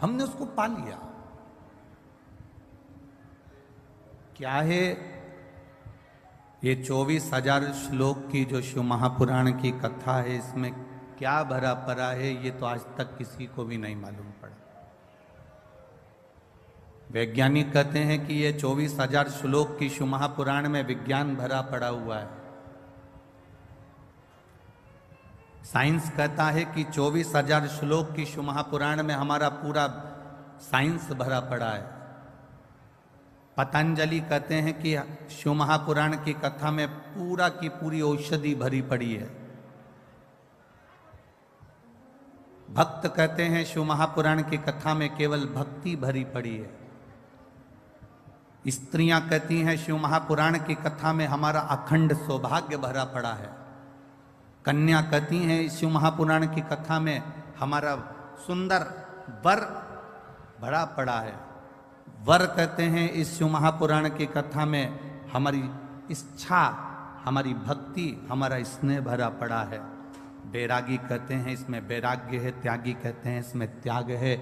हमने उसको पा लिया। क्या है ये 24,000 श्लोक की जो शिव महापुराण की कथा है, इसमें क्या भरा पड़ा है ये तो आज तक किसी को भी नहीं मालूम पड़ा। वैज्ञानिक कहते हैं कि ये 24,000 श्लोक की शिव महापुराण में विज्ञान भरा पड़ा हुआ है। साइंस कहता है कि 24,000 श्लोक की शिव महापुराण में हमारा पूरा साइंस भरा पड़ा है। पतंजलि कहते हैं कि शिव महापुराण की कथा में पूरा की पूरी औषधि भरी पड़ी है। भक्त कहते हैं शिव महापुराण की कथा में केवल भक्ति भरी पड़ी है। स्त्रियां कहती हैं शिव महापुराण की कथा में हमारा अखंड सौभाग्य भरा पड़ा है। कन्या कहती हैं इस शिव महापुराण की कथा में हमारा सुंदर वर भरा पड़ा है। वर कहते हैं इस शिव महापुराण की कथा में हमारी इच्छा, हमारी भक्ति, हमारा स्नेह भरा पड़ा है। बैरागी कहते हैं इसमें वैराग्य है। त्यागी कहते हैं इसमें त्याग है।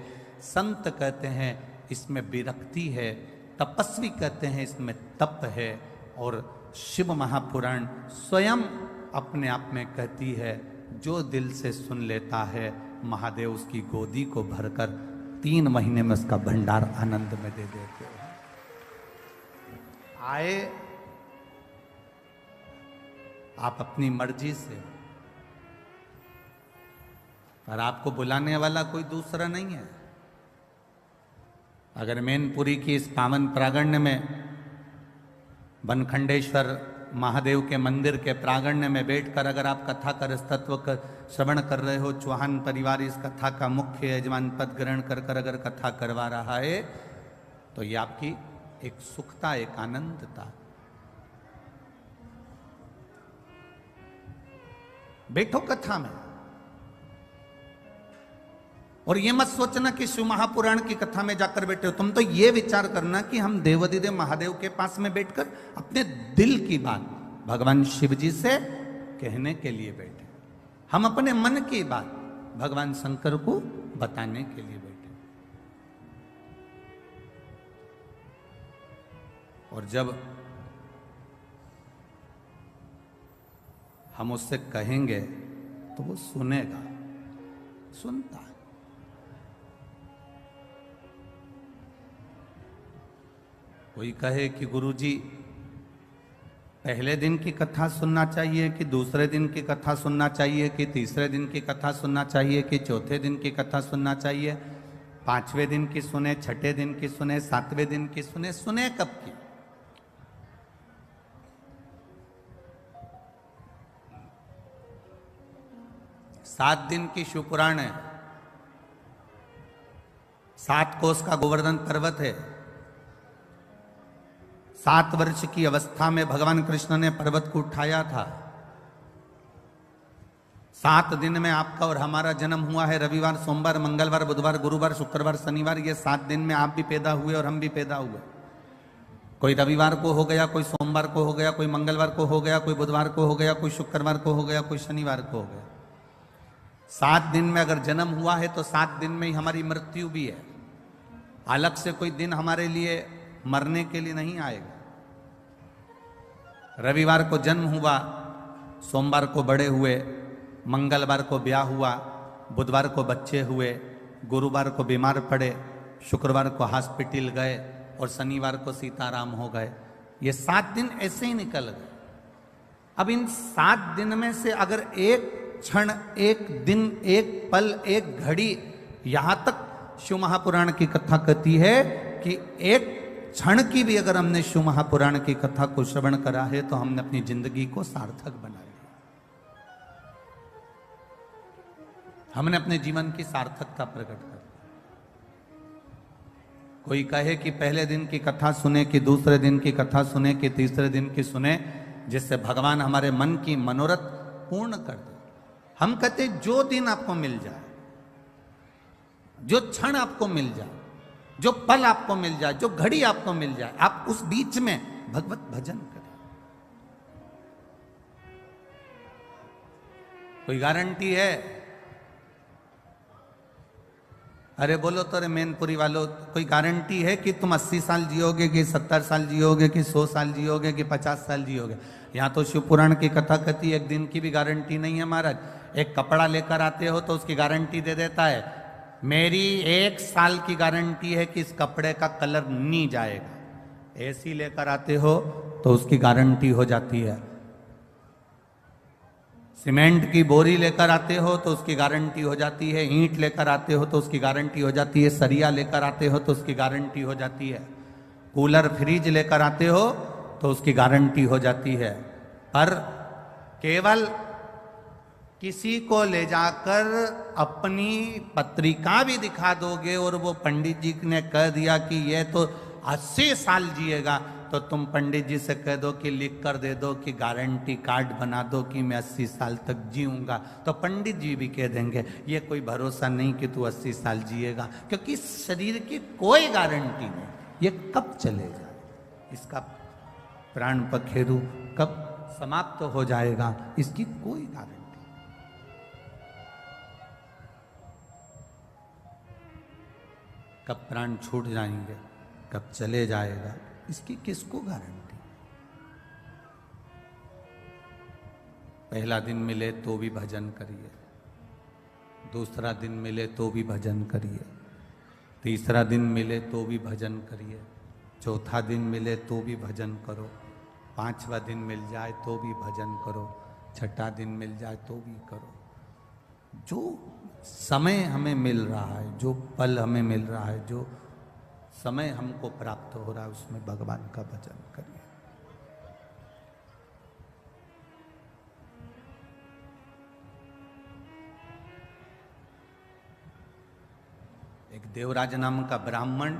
संत कहते हैं इसमें विरक्ति है। तपस्वी कहते हैं इसमें तप है। और शिव महापुराण स्वयं अपने आप में कहती है जो दिल से सुन लेता है महादेव उसकी गोदी को भरकर 3 महीने में उसका भंडार आनंद में दे देते हैं। आए आप अपनी मर्जी से, पर आपको बुलाने वाला कोई दूसरा नहीं है। अगर मैनपुरी की इस पावन प्रांगण में बनखंडेश्वर महादेव के मंदिर के प्रांगण में बैठकर अगर आप कथा का रसतत्व का श्रवण कर रहे हो, चौहान परिवार इस कथा का मुख्य यजमान पद ग्रहण कर कर अगर कथा करवा रहा है, तो ये आपकी एक सुखता, एक आनंदता। बैठो कथा में और ये मत सोचना कि शिव महापुराण की कथा में जाकर बैठे हो। तुम तो ये विचार करना कि हम देवाधिदेव महादेव के पास में बैठकर अपने दिल की बात भगवान शिव जी से कहने के लिए बैठे। हम अपने मन की बात भगवान शंकर को बताने के लिए बैठे। और जब हम उससे कहेंगे तो वो सुनेगा, सुनता है। कोई कहे कि गुरुजी पहले दिन की कथा सुनना चाहिए कि दूसरे दिन की कथा सुनना चाहिए कि तीसरे दिन की कथा सुनना चाहिए कि चौथे दिन की कथा सुनना चाहिए, 5वें दिन की सुने, 6ठे दिन की सुने, 7वें दिन की सुने, सुने कब की? सात दिन की शिवपुराण है। 7 कोस का गोवर्धन पर्वत है। 7 वर्ष की अवस्था में भगवान कृष्ण ने पर्वत को उठाया था। 7 दिन में आपका और हमारा जन्म हुआ है। रविवार, सोमवार, मंगलवार, बुधवार, गुरुवार, शुक्रवार, शनिवार, ये 7 दिन में आप भी पैदा हुए और हम भी पैदा हुए। कोई रविवार को हो गया, कोई सोमवार को हो गया, कोई मंगलवार को हो गया, कोई बुधवार को हो गया, कोई शुक्रवार को हो गया, कोई शनिवार को हो गया। 7 दिन में अगर जन्म हुआ है तो 7 दिन में ही हमारी मृत्यु भी है। अलग से कोई दिन हमारे लिए मरने के लिए नहीं आएगा। रविवार को जन्म हुआ, सोमवार को बड़े हुए, मंगलवार को ब्याह हुआ, बुधवार को बच्चे हुए, गुरुवार को बीमार पड़े, शुक्रवार को हॉस्पिटल गए और शनिवार को सीताराम हो गए। ये 7 दिन ऐसे ही निकल गए। अब इन 7 दिन में से अगर एक क्षण, एक दिन, एक पल, एक घड़ी, यहां तक शिव महापुराण की कथा कहती है कि एक क्षण की भी अगर हमने शिव महापुराण की कथा को श्रवण करा है तो हमने अपनी जिंदगी को सार्थक बना लिया। हमने अपने जीवन की सार्थकता प्रकट कर दी। कोई कहे कि पहले दिन की कथा सुने कि दूसरे दिन की कथा सुने कि तीसरे दिन की सुने, जिससे भगवान हमारे मन की मनोरथ पूर्ण कर दे। हम कहते जो दिन आपको मिल जाए, जो क्षण आपको मिल जाए, जो पल आपको मिल जाए, जो घड़ी आपको मिल जाए, आप उस बीच में भगवत भजन करें। कोई गारंटी है? अरे बोलो तो रे मैनपुरी वालों, कोई गारंटी है कि तुम 80 साल जियोगे कि 70 साल जियोगे कि 100 साल जियोगे कि 50 साल जियोगे? यहाँ तो शिव पुराण की कथा कहती है एक दिन की भी गारंटी नहीं है महाराज। एक कपड़ा लेकर आते हो तो उसकी गारंटी दे देता है, मेरी 1 साल की गारंटी है कि इस कपड़े का कलर नहीं जाएगा। एसी लेकर आते हो तो उसकी गारंटी हो जाती है सीमेंट की बोरी लेकर आते हो तो उसकी गारंटी हो जाती है, ईंट लेकर आते हो तो उसकी गारंटी हो जाती है, सरिया लेकर आते हो तो उसकी गारंटी हो जाती है, कूलर फ्रिज लेकर आते हो तो उसकी गारंटी हो जाती है। पर केवल किसी को ले जाकर अपनी पत्रिका भी दिखा दोगे और वो पंडित जी ने कह दिया कि ये तो 80 साल जिएगा, तो तुम पंडित जी से कह दो कि लिख कर दे दो कि गारंटी कार्ड बना दो कि मैं 80 साल तक जीऊंगा, तो पंडित जी भी कह देंगे ये कोई भरोसा नहीं कि तू 80 साल जिएगा, क्योंकि शरीर की कोई गारंटी नहीं, ये कब चले जाए, इसका प्राण पखेरु कब समाप्त हो जाएगा, इसकी कोई गारंटी। कब प्राण छूट जाएंगे, कब चले जाएगा, इसकी किसको गारंटी। पहला दिन मिले तो भी भजन करिए, दूसरा दिन मिले तो भी भजन करिए, तीसरा दिन मिले तो भी भजन करिए, चौथा दिन मिले तो भी भजन करो, पांचवा दिन मिल जाए तो भी भजन करो, छठा दिन मिल जाए तो भी करो। जो समय हमें मिल रहा है, जो पल हमें मिल रहा है, जो समय हमको प्राप्त हो रहा है, उसमें भगवान का भजन करिए। एक देवराज नाम का ब्राह्मण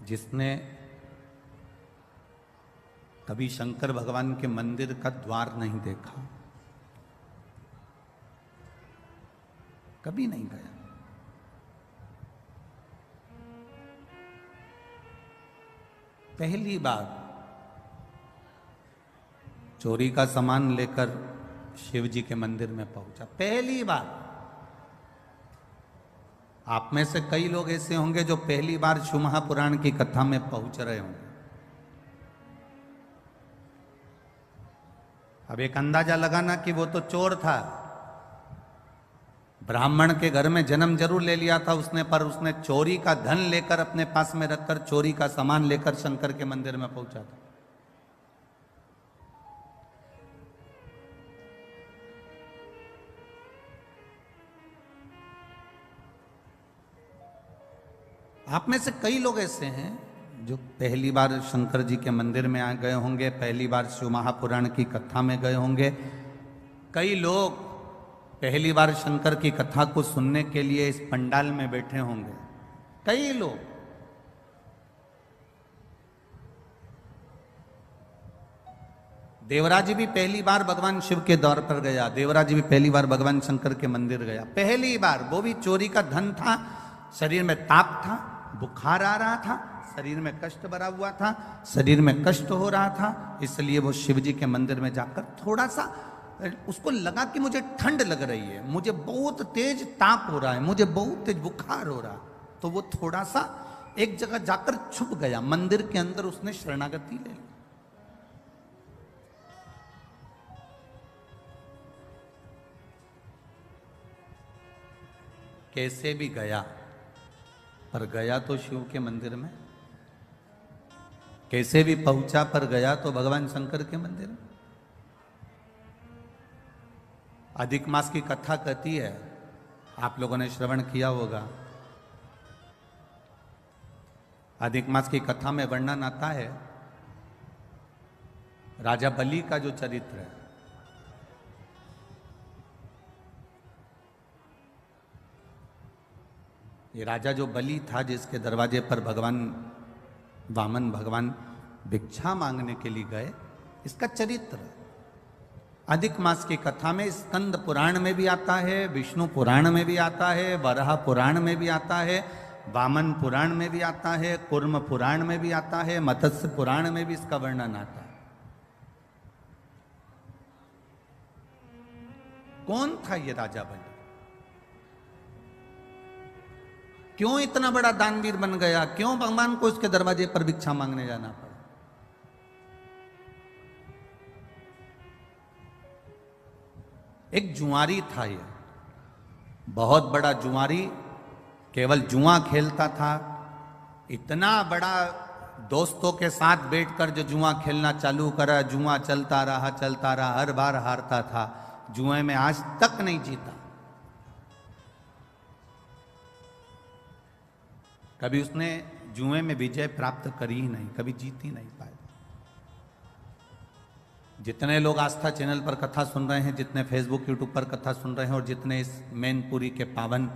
जिसने कभी शंकर भगवान के मंदिर का द्वार नहीं देखा, कभी नहीं गया, पहली बार चोरी का सामान लेकर शिव जी के मंदिर में पहुंचा, पहली बार। आप में से कई लोग ऐसे होंगे जो पहली बार शिव महापुराण की कथा में पहुंच रहे होंगे। अब एक अंदाजा लगाना कि वो तो चोर था, ब्राह्मण के घर में जन्म जरूर ले लिया था उसने, पर उसने चोरी का धन लेकर अपने पास में रखकर चोरी का सामान लेकर शंकर के मंदिर में पहुंचा था। आप में से कई लोग ऐसे हैं जो पहली बार शंकर जी के मंदिर में आ गए होंगे, पहली बार शिव महापुराण की कथा में गए होंगे। कई लोग पहली बार शंकर की कथा को सुनने के लिए इस पंडाल में बैठे होंगे, कई लोग। देवराज भी पहली बार भगवान शिव के दौर पर गया, देवराज भी पहली बार भगवान शंकर के मंदिर गया, पहली बार। वो भी चोरी का धन था, शरीर में ताप था, बुखार आ रहा था, शरीर में कष्ट भरा हुआ था, शरीर में कष्ट हो रहा था, इसलिए वो शिव जी के मंदिर में जाकर थोड़ा सा उसको लगा कि मुझे ठंड लग रही है, मुझे बहुत तेज ताप हो रहा है, मुझे बहुत तेज बुखार हो रहा है, तो वो थोड़ा सा एक जगह जाकर छुप गया, मंदिर के अंदर उसने शरणागति ले ली। कैसे भी गया, पर गया तो शिव के मंदिर में, कैसे भी पहुंचा पर गया तो भगवान शंकर के मंदिर में। अधिक मास की कथा कहती है, आप लोगों ने श्रवण किया होगा। अधिक मास की कथा में वर्णन आता है राजा बलि का जो चरित्र है। ये राजा जो बलि था, जिसके दरवाजे पर भगवान वामन भगवान भिक्षा मांगने के लिए गए, इसका चरित्र अधिक मास की कथा में स्कंद पुराण में भी आता है, विष्णु पुराण में भी आता है, वराह पुराण में भी आता है, वामन पुराण में भी आता है, कूर्म पुराण में भी आता है, मत्स्य पुराण में भी इसका वर्णन आता है। कौन था ये राजा बलि? क्यों इतना बड़ा दानवीर बन गया? क्यों भगवान को इसके दरवाजे पर भिक्षा मांगने जाना पड़ा? एक जुआरी था ये, बहुत बड़ा जुआरी, केवल जुआ खेलता था, इतना बड़ा दोस्तों के साथ बैठकर जो जुआ खेलना चालू करा, जुआ चलता रहा, हर बार हारता था। जुए में आज तक नहीं जीता। कभी उसने जुए में विजय प्राप्त करी ही नहीं, कभी जीत ही नहीं पाए। जितने लोग आस्था चैनल पर कथा सुन रहे हैं, जितने फेसबुक यूट्यूब पर कथा सुन रहे हैं, और जितने इस मैनपुरी के पावन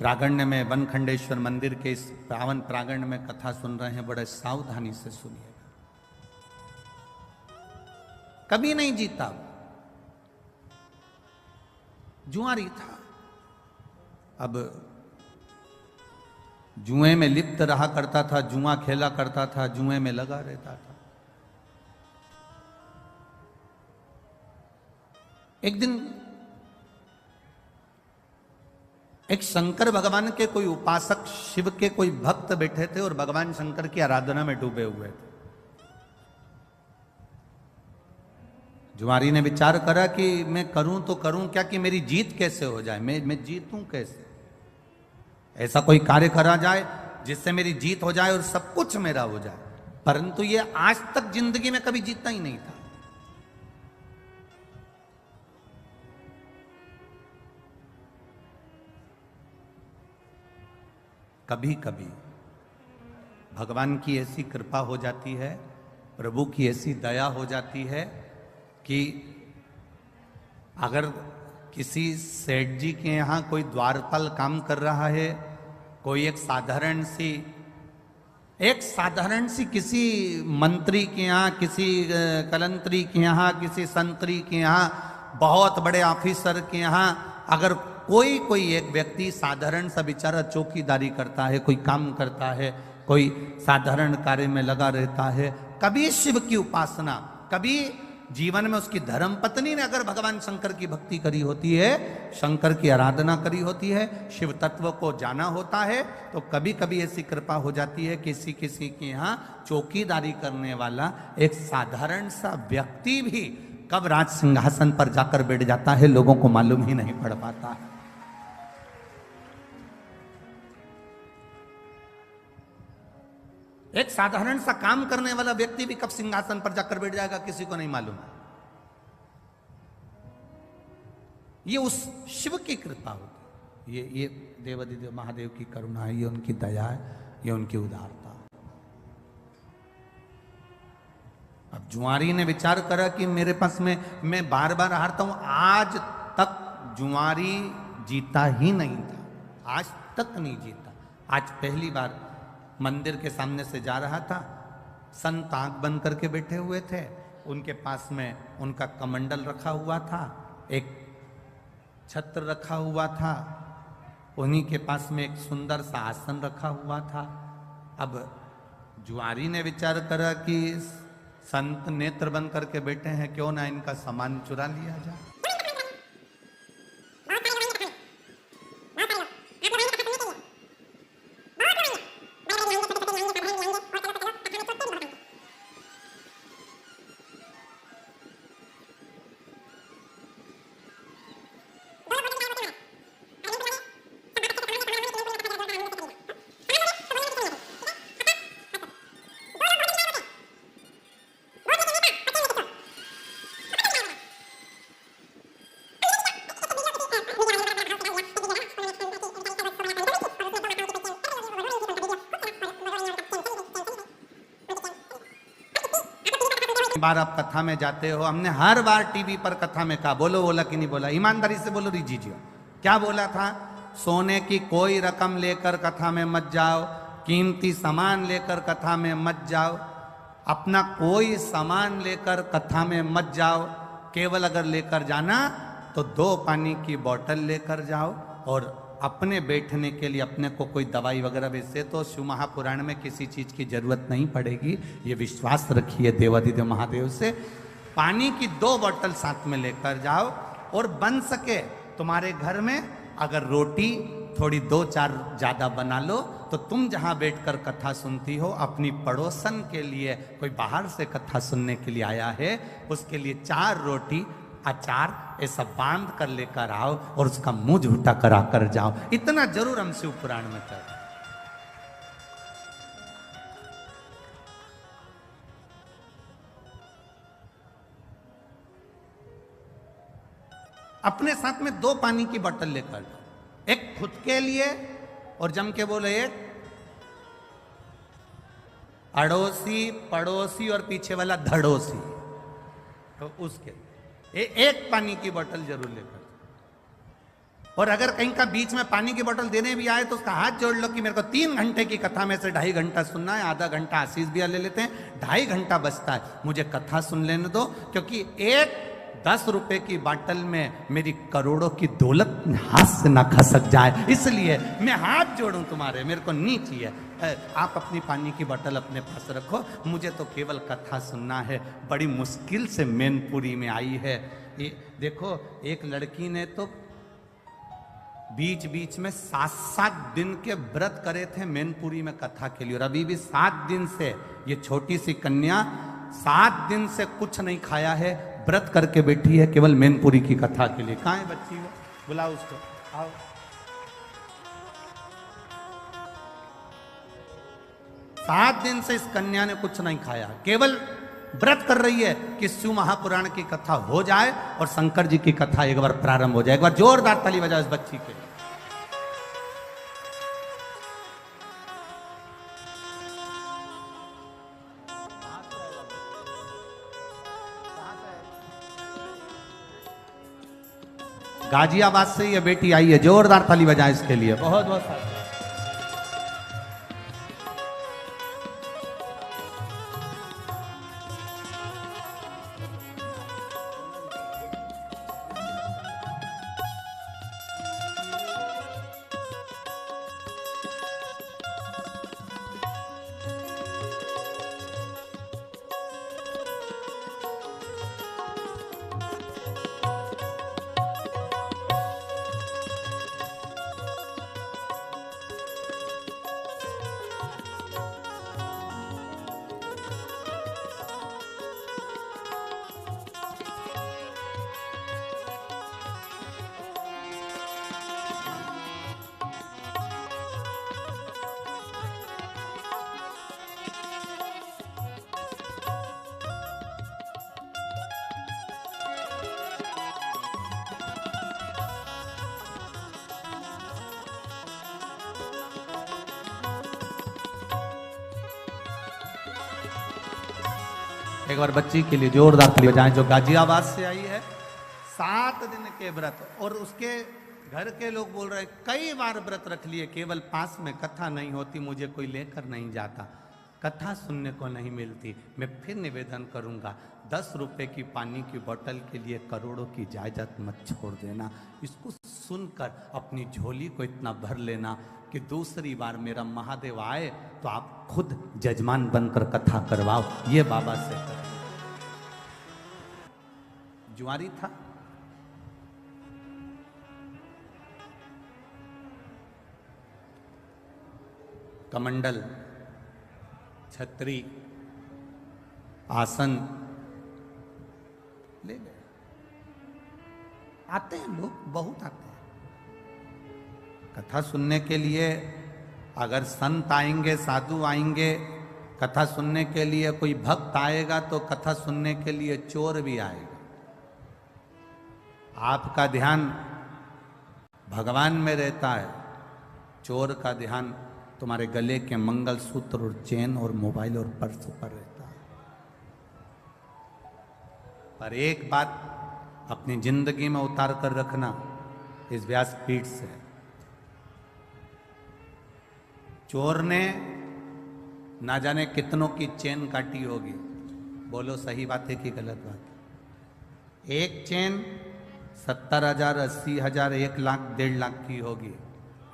प्रागण्य में वनखंडेश्वर मंदिर के इस पावन प्रागण्य में कथा सुन रहे हैं, बड़े सावधानी से सुनिएगा। कभी नहीं जीता, जुआरी था। अब जुए में लिप्त रहा करता था, जुआ खेला करता था, जुए में लगा रहता था। एक दिन एक शंकर भगवान के कोई उपासक, शिव के कोई भक्त बैठे थे और भगवान शंकर की आराधना में डूबे हुए थे। जुआरी ने विचार करा कि मैं करूं तो करूं क्या, कि मेरी जीत कैसे हो जाए, मैं जीतूं कैसे, ऐसा कोई कार्य करा जाए जिससे मेरी जीत हो जाए और सब कुछ मेरा हो जाए। परंतु ये आज तक जिंदगी में कभी जीता ही नहीं था। कभी कभी भगवान की ऐसी कृपा हो जाती है, प्रभु की ऐसी दया हो जाती है कि अगर किसी सेठ जी के यहाँ कोई द्वारपाल काम कर रहा है, कोई एक साधारण सी किसी मंत्री के यहाँ, किसी कलंत्री के यहाँ, किसी संतरी के यहाँ, बहुत बड़े ऑफिसर के यहाँ अगर कोई एक व्यक्ति साधारण सा बेचारा चौकीदारी करता है, कोई काम करता है, कोई साधारण कार्य में लगा रहता है, कभी शिव की उपासना, कभी जीवन में उसकी धर्म पत्नी ने अगर भगवान शंकर की भक्ति करी होती है, शंकर की आराधना करी होती है, शिव तत्व को जाना होता है, तो कभी कभी ऐसी कृपा हो जाती है किसी किसी के यहाँ चौकीदारी करने वाला एक साधारण सा व्यक्ति भी कब राज सिंहासन पर जाकर बैठ जाता है, लोगों को मालूम ही नहीं पड़ पाता है। एक साधारण सा काम करने वाला व्यक्ति भी कब सिंहासन पर जाकर बैठ जाएगा, किसी को नहीं मालूम। ये उस शिव की कृपा होती है, ये देवाधिदेव महादेव की करुणा है, ये उनकी दया है, ये उनकी उदारता। अब जुआरी ने विचार करा कि मेरे पास में मैं बार बार हारता हूं। आज तक जुआरी जीता ही नहीं था, आज तक नहीं जीता। आज पहली बार मंदिर के सामने से जा रहा था, संत आंख बंद करके बैठे हुए थे, उनके पास में उनका कमंडल रखा हुआ था, एक छत्र रखा हुआ था, उन्हीं के पास में एक सुंदर सा आसन रखा हुआ था। अब जुआरी ने विचार करा कि संत नेत्र बंद करके बैठे हैं, क्यों ना इनका सामान चुरा लिया जाए। बार आप कथा में जाते हो, हमने हर बार टीवी पर कथा में कहा, बोला कि नहीं बोला, ईमानदारी से बोलो रिजी जी, क्या बोला था? सोने की कोई रकम लेकर कथा में मत जाओ, कीमती सामान लेकर कथा में मत जाओ, अपना कोई सामान लेकर कथा में मत जाओ। केवल अगर लेकर जाना तो 2 पानी की बोतल लेकर जाओ, और अपने बैठने के लिए अपने को कोई दवाई वगैरह, वैसे तो शिव महापुराण में किसी चीज की जरूरत नहीं पड़ेगी, ये विश्वास रखिए देवाधिदेव महादेव से। पानी की 2 बोतल साथ में लेकर जाओ, और बन सके तुम्हारे घर में अगर रोटी थोड़ी 2-4 ज्यादा बना लो, तो तुम जहां बैठकर कथा सुनती हो, अपनी पड़ोसन के लिए, कोई बाहर से कथा सुनने के लिए आया है, उसके लिए 4 रोटी अचार ऐसा बांध कर लेकर आओ और उसका मुंह झूठा करा कर जाओ। इतना जरूर हम शिव पुराण में कर। अपने साथ में 2 पानी की बोतल लेकर लो, एक खुद के लिए और जम के बोले एक अड़ोसी, पड़ोसी और पीछे वाला धड़ोसी, तो उसके एक पानी की बोतल जरूर लेकर। और अगर कहीं का बीच में पानी की बोतल देने भी आए तो उसका हाथ जोड़ लो कि मेरे को 3 घंटे की कथा में से 2.5 घंटा सुनना है, आधा घंटा आशीष भैया ले लेते हैं, 2.5 घंटा बचता है, मुझे कथा सुन लेने दो, क्योंकि एक 10 रुपए की बोतल में मेरी करोड़ों की दौलत हाथ से ना खसक जाए, इसलिए मैं हाथ जोड़ूं तुम्हारे, मेरे को नहीं चाहिए। आप अपनी पानी की बोतल अपने पास रखो, मुझे तो केवल कथा सुनना है। बड़ी मुश्किल से मैनपुरी में आई है ये देखो, एक लड़की ने तो बीच बीच में 7-7 दिन के व्रत करे थे मैनपुरी में कथा के लिए, और अभी भी 7 दिन से ये छोटी सी कन्या 7 दिन से कुछ नहीं खाया है, व्रत करके बैठी है केवल मैनपुरी की कथा के लिए। कहाँ है बच्ची वो, बुलाओ उसको, आओ। सात दिन से इस कन्या ने कुछ नहीं खाया, केवल व्रत कर रही है कि शिव महापुराण की कथा हो जाए और शंकर जी की कथा एक बार प्रारंभ हो जाए। एक बार जोरदार ताली बजाओ इस बच्ची के। गाजियाबाद से ये बेटी आई है, जोरदार ताली बजाएं इसके लिए। बहुत बहुत सारा एक बार बच्ची के लिए जोरदार ताली बजाएं जो गाजियाबाद से आई है। 7 दिन के व्रत, और उसके घर के लोग बोल रहे हैं कई बार व्रत रख लिए, केवल पास में कथा नहीं होती, मुझे कोई लेकर नहीं जाता, कथा सुनने को नहीं मिलती। मैं फिर निवेदन करूंगा, 10 रुपए की पानी की बोतल के लिए करोड़ों की जायदाद मत छोड़ देना। इसको सुनकर अपनी झोली को इतना भर लेना कि दूसरी बार मेरा महादेव आए तो आप खुद जजमान बनकर कथा करवाओ। ये बाबा से कर। जुआरी था, कमंडल, छतरी, आसन ले गए। आते हैं लोग, बहुत आते हैं कथा सुनने के लिए। अगर संत आएंगे, साधु आएंगे कथा सुनने के लिए, कोई भक्त आएगा तो कथा सुनने के लिए चोर भी आएगा। आपका ध्यान भगवान में रहता है, चोर का ध्यान तुम्हारे गले के मंगलसूत्र और चेन और मोबाइल और पर्स पर रहता है। पर एक बात अपनी जिंदगी में उतार कर रखना इस व्यासपीठ से, चोर ने ना जाने कितनों की चेन काटी होगी, बोलो सही बात है कि गलत बात। एक चेन 70,000, 80,000, 1 लाख, 1.5 लाख की होगी।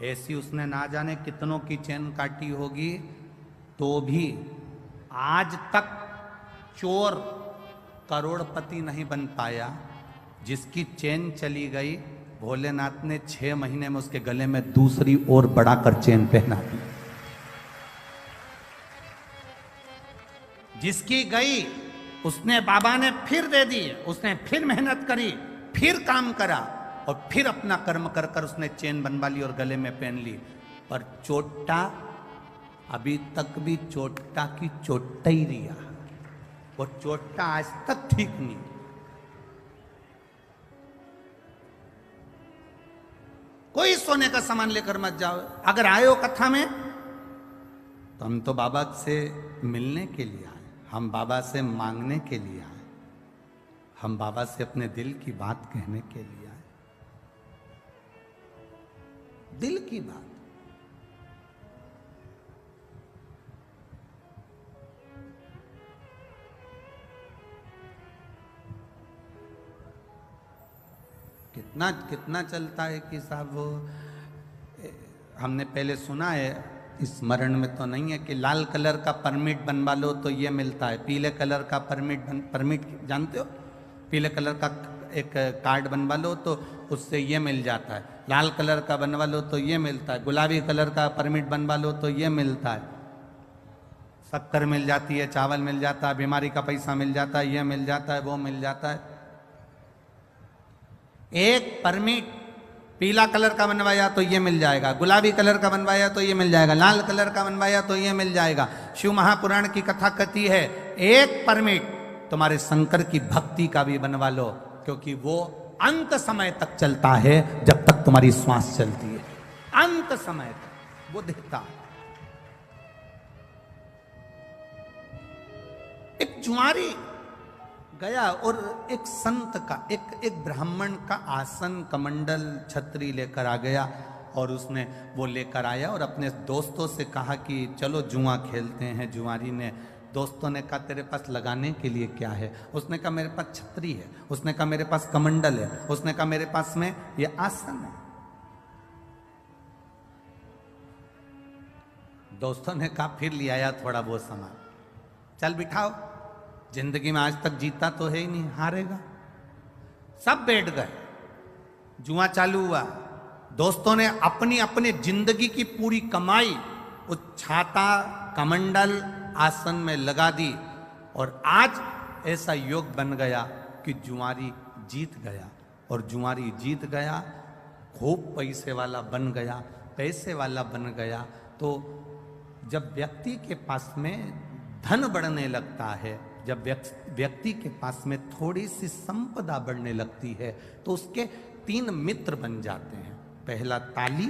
ऐसी उसने ना जाने कितनों की चेन काटी होगी, तो भी आज तक चोर करोड़पति नहीं बन पाया। जिसकी चेन चली गई, भोलेनाथ ने 6 महीने में उसके गले में दूसरी और बढ़ाकर चेन पहना दी। जिसकी गई उसने बाबा ने फिर दे दी, उसने फिर मेहनत करी, फिर काम करा और फिर अपना कर्म कर कर उसने चेन बनवा ली और गले में पहन ली। पर चोटा अभी तक भी चोटा की चोटा ही रिया, वो चोटा आज तक ठीक नहीं। सोने का सामान लेकर मत जाओ। अगर आए हो कथा में तो हम तो बाबा से मिलने के लिए आए, हम बाबा से मांगने के लिए आए, हम बाबा से अपने दिल की बात कहने के लिए आए। दिल की बात। कितना कितना चलता है कि साहब वो हमने पहले सुना है, स्मरण में तो नहीं है, कि लाल कलर का परमिट बनवा लो तो ये मिलता है, पीले कलर का परमिट जानते हो, पीले कलर का एक कार्ड बनवा लो तो उससे ये मिल जाता है, लाल कलर का बनवा लो तो ये मिलता है, गुलाबी कलर का परमिट बनवा लो तो ये मिलता है, शक्कर मिल जाती है, चावल मिल जाता है, बीमारी का पैसा मिल जाता है, ये मिल जाता है, वो मिल जाता है। एक परमिट पीला कलर का बनवाया तो ये मिल जाएगा, गुलाबी कलर का बनवाया तो ये मिल जाएगा, लाल कलर का बनवाया तो ये मिल जाएगा। शिव महापुराण की कथा कहती है एक परमिट तुम्हारे शंकर की भक्ति का भी बनवा लो, क्योंकि वो अंत समय तक चलता है, जब तक तुम्हारी श्वास चलती है, अंत समय तक वो देता है। एक जुआरी गया और एक संत का, एक ब्राह्मण का आसन कमंडल छतरी लेकर आ गया, और उसने वो लेकर आया और अपने दोस्तों से कहा कि चलो जुआ खेलते हैं। जुआरी ने, दोस्तों ने कहा तेरे पास लगाने के लिए क्या है? उसने कहा मेरे पास छतरी है, उसने कहा मेरे पास कमंडल है, उसने कहा मेरे पास में ये आसन है। दोस्तों ने कहा फिर ले आया थोड़ा बहुत सामान, चल बिठाओ, जिंदगी में आज तक जीता तो है ही नहीं, हारेगा। सब बैठ गए, जुआ चालू हुआ। दोस्तों ने अपनी अपनी जिंदगी की पूरी कमाई उस छाता कमंडल आसन में लगा दी, और आज ऐसा योग बन गया कि जुआरी जीत गया, और जुआरी जीत गया, खूब पैसे वाला बन गया, पैसे वाला बन गया। तो जब व्यक्ति के पास में धन बढ़ने लगता है, जब व्यक्ति के पास में थोड़ी सी संपदा बढ़ने लगती है, तो उसके 3 मित्र बन जाते हैं। पहला ताली,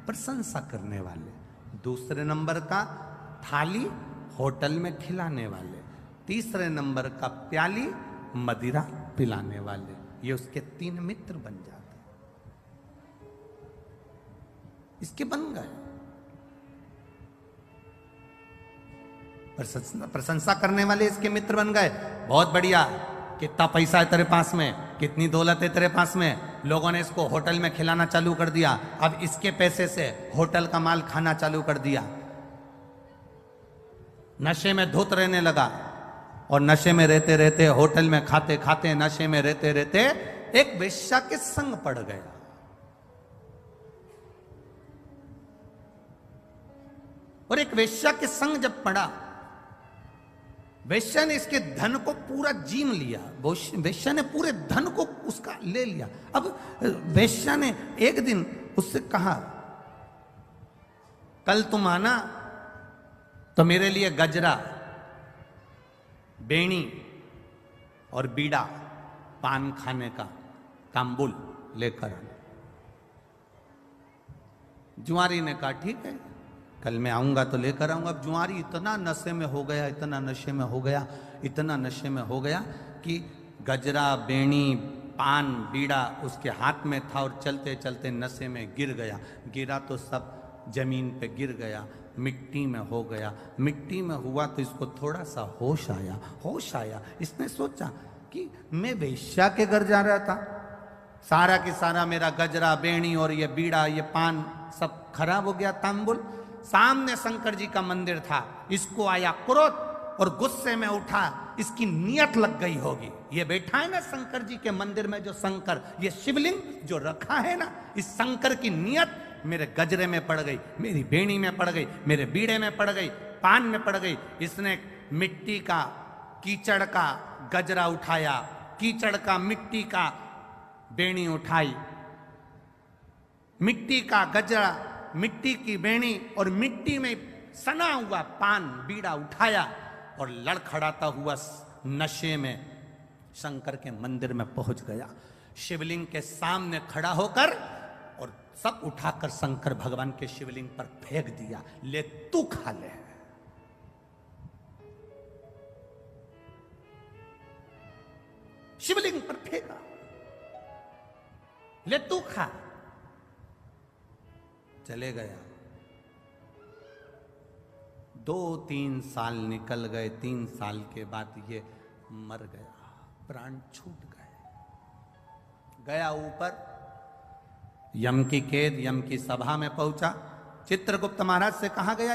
प्रशंसा करने वाले, दूसरे नंबर का थाली, होटल में खिलाने वाले, तीसरे नंबर का प्याली, मदिरा पिलाने वाले। ये उसके 3 मित्र बन जाते हैं, इसके बन गए। प्रशंसा करने वाले इसके मित्र बन गए, बहुत बढ़िया, कितना पैसा है तेरे पास में, कितनी दौलत है तेरे पास में। लोगों ने इसको होटल में खिलाना चालू कर दिया, अब इसके पैसे से होटल का माल खाना चालू कर दिया। नशे में धुत रहने लगा, और नशे में रहते रहते, होटल में खाते खाते, नशे में रहते रहते एक वेश्या के संग पड़ गया। और एक वेश्या के संग जब पड़ा, वेश्या ने इसके धन को पूरा जीम लिया, वेश्या ने पूरे धन को उसका ले लिया। अब वेश्या ने एक दिन उससे कहा, कल तुम आना तो मेरे लिए गजरा, बेणी और बीड़ा, पान खाने का तांबुल लेकर आना। जुआरी ने कहा ठीक है, कल मैं आऊंगा तो लेकर आऊंगा। अब जुआरी इतना नशे में हो गया, इतना नशे में हो गया, इतना नशे में हो गया कि गजरा, बेणी, पान, बीड़ा उसके हाथ में था, और चलते चलते नशे में गिर गया। गिरा तो सब जमीन पे गिर गया, मिट्टी में हो गया। मिट्टी में हुआ तो इसको थोड़ा सा होश आया। होश आया, इसने सोचा कि मैं वेश्या के घर जा रहा था, सारा की सारा मेरा गजरा, बेणी और ये बीड़ा, ये पान सब खराब हो गया, तांबुल। सामने शंकर जी का मंदिर था, इसको आया क्रोध और गुस्से में उठा, इसकी नियत लग गई होगी। ये बैठा है ना शंकर जी के मंदिर में, जो शंकर, ये शिवलिंग जो रखा है ना, इस शंकर की नियत मेरे गजरे में पड़ गई, मेरी बेणी में पड़ गई, मेरे बीड़े में पड़ गई, पान में पड़ गई। इसने मिट्टी का, कीचड़ का गजरा उठाया, कीचड़ का, मिट्टी का बेणी उठाई, मिट्टी का गजरा, मिट्टी की बेणी और मिट्टी में सना हुआ पान, बीड़ा उठाया, और लड़खड़ाता हुआ नशे में शंकर के मंदिर में पहुंच गया। शिवलिंग के सामने खड़ा होकर और सब उठाकर शंकर भगवान के शिवलिंग पर फेंक दिया। ले तू खा ले। शिवलिंग पर फेंका, ले तू खा। चले गया। 2-3 साल निकल गए। 3 साल के बाद ये मर गया, प्राण छूट गए। गया ऊपर, यम की कैद, यम की सभा में पहुंचा। चित्रगुप्त महाराज से कहा गया,